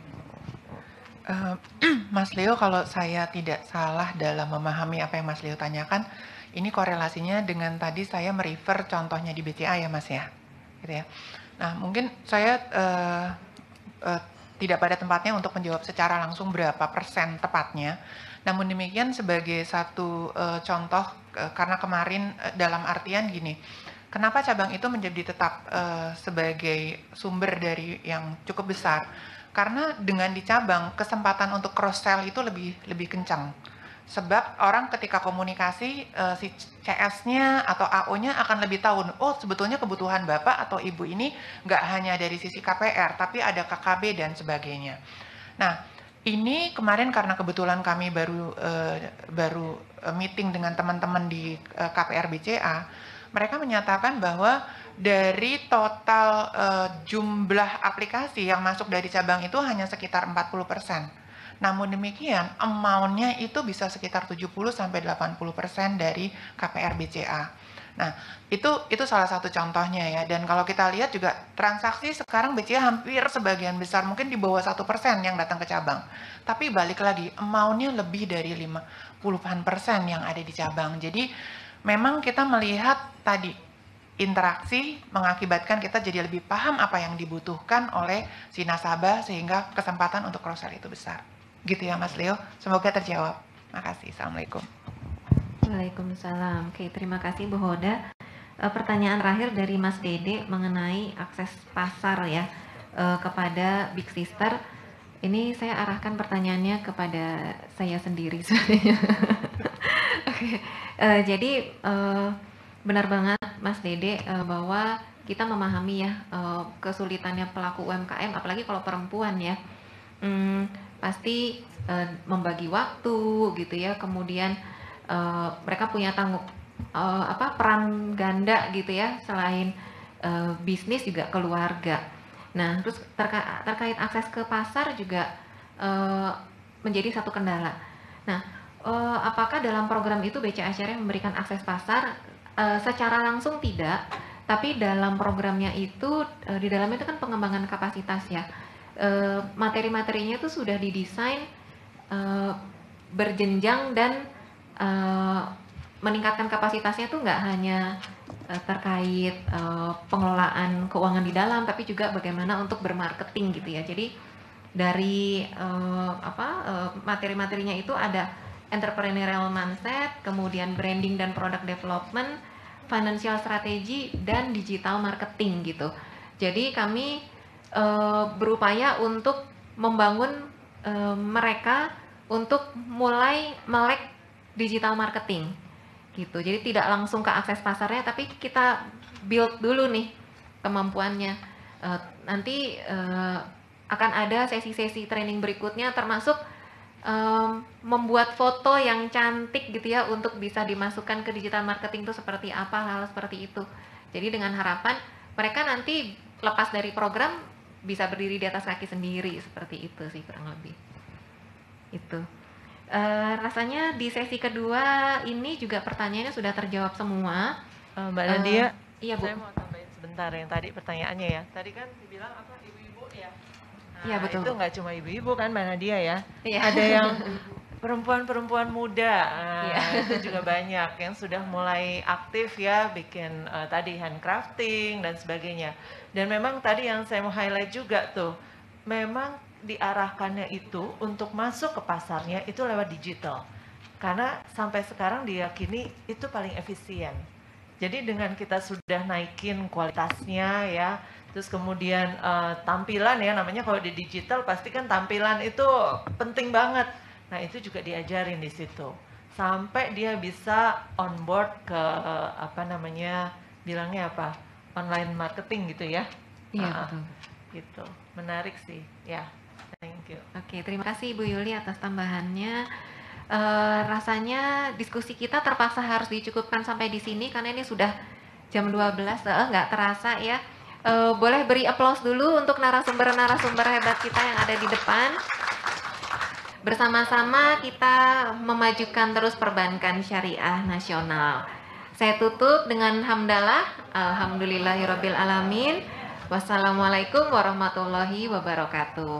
Mas Leo, kalau saya tidak salah dalam memahami apa yang Mas Leo tanyakan, ini korelasinya dengan tadi saya merefer contohnya di BCA ya Mas ya, gitu ya. Nah mungkin saya tidak pada tempatnya untuk menjawab secara langsung berapa persen tepatnya. Namun demikian sebagai satu contoh, karena kemarin dalam artian gini, kenapa cabang itu menjadi tetap sebagai sumber dari yang cukup besar? Karena dengan di cabang kesempatan untuk cross sell itu lebih kencang. Sebab orang ketika komunikasi si CS-nya atau AO-nya akan lebih tahu, oh sebetulnya kebutuhan Bapak atau Ibu ini nggak hanya dari sisi KPR, tapi ada KKB dan sebagainya. Nah, ini kemarin karena kebetulan kami baru meeting dengan teman-teman di KPR BCA, mereka menyatakan bahwa dari total jumlah aplikasi yang masuk dari cabang itu hanya sekitar 40%. Namun demikian, amount-nya itu bisa sekitar 70-80% dari KPR BCA. Nah, itu salah satu contohnya ya. Dan kalau kita lihat juga transaksi sekarang BCA hampir sebagian besar, mungkin di bawah 1% yang datang ke cabang. Tapi balik lagi, amount-nya lebih dari 50% yang ada di cabang. Jadi memang kita melihat tadi, interaksi mengakibatkan kita jadi lebih paham apa yang dibutuhkan oleh si nasabah sehingga kesempatan untuk cross sell itu besar. Gitu ya Mas Leo, semoga terjawab. Makasih, Assalamualaikum. Waalaikumsalam. Oke, terima kasih Bu Hoda. Pertanyaan terakhir dari Mas Dede mengenai akses pasar ya kepada Big Sister. Ini saya arahkan pertanyaannya kepada saya sendiri sebenarnya. Oke, jadi benar banget Mas Dede bahwa kita memahami ya kesulitannya pelaku UMKM, apalagi kalau perempuan ya. Pasti membagi waktu gitu ya, kemudian mereka punya peran ganda gitu ya, selain bisnis juga keluarga. Nah, terus terkait akses ke pasar juga menjadi satu kendala. Nah, apakah dalam program itu BCA Syariah memberikan akses pasar? Secara langsung tidak, Tapi dalam programnya itu, di dalamnya itu kan pengembangan kapasitas ya. Materi-materinya itu sudah didesain berjenjang dan meningkatkan kapasitasnya tuh nggak hanya terkait pengelolaan keuangan di dalam, tapi juga bagaimana untuk bermarketing gitu ya. Jadi dari materi-materinya itu ada entrepreneurial mindset, kemudian branding dan product development, financial strategy, dan digital marketing gitu. Jadi kami berupaya untuk membangun mereka untuk mulai melek digital marketing gitu. Jadi tidak langsung ke akses pasarnya, tapi kita build dulu nih kemampuannya. Nanti akan ada sesi-sesi training berikutnya, termasuk membuat foto yang cantik gitu ya untuk bisa dimasukkan ke digital marketing itu seperti apa, hal seperti itu. Jadi dengan harapan mereka nanti lepas dari program bisa berdiri di atas kaki sendiri, seperti itu sih kurang lebih. Itu. Rasanya di sesi kedua ini juga pertanyaannya sudah terjawab semua. Mbak Nadia, iya Bu. Saya mau tambahin sebentar yang tadi pertanyaannya ya. Tadi kan dibilang apa, ibu-ibu ya? Iya betul. Itu nggak cuma ibu-ibu kan Mbak Nadia ya. Iya. Ada yang perempuan-perempuan muda, Iya. itu juga banyak yang sudah mulai aktif ya, bikin tadi handcrafting dan sebagainya. Dan memang tadi yang saya mau highlight juga tuh, memang diarahkannya itu untuk masuk ke pasarnya itu lewat digital. Karena sampai sekarang diyakini itu paling efisien. Jadi dengan kita sudah naikin kualitasnya ya, terus kemudian tampilan ya, namanya kalau di digital pasti kan tampilan itu penting banget. Nah itu juga diajarin di situ. Sampai dia bisa onboard ke bilangnya apa? Online marketing gitu ya. Iya betul. Gitu. Menarik sih. Ya. Thank you. Oke, terima kasih Ibu Yuli atas tambahannya. Rasanya diskusi kita terpaksa harus dicukupkan sampai di sini karena ini sudah jam 12, nggak terasa ya. Boleh beri aplaus dulu untuk narasumber-narasumber hebat kita yang ada di depan. Bersama-sama kita memajukan terus perbankan syariah nasional. Saya tutup dengan hamdalah, alhamdulillahirabbil alamin. Wassalamualaikum warahmatullahi wabarakatuh.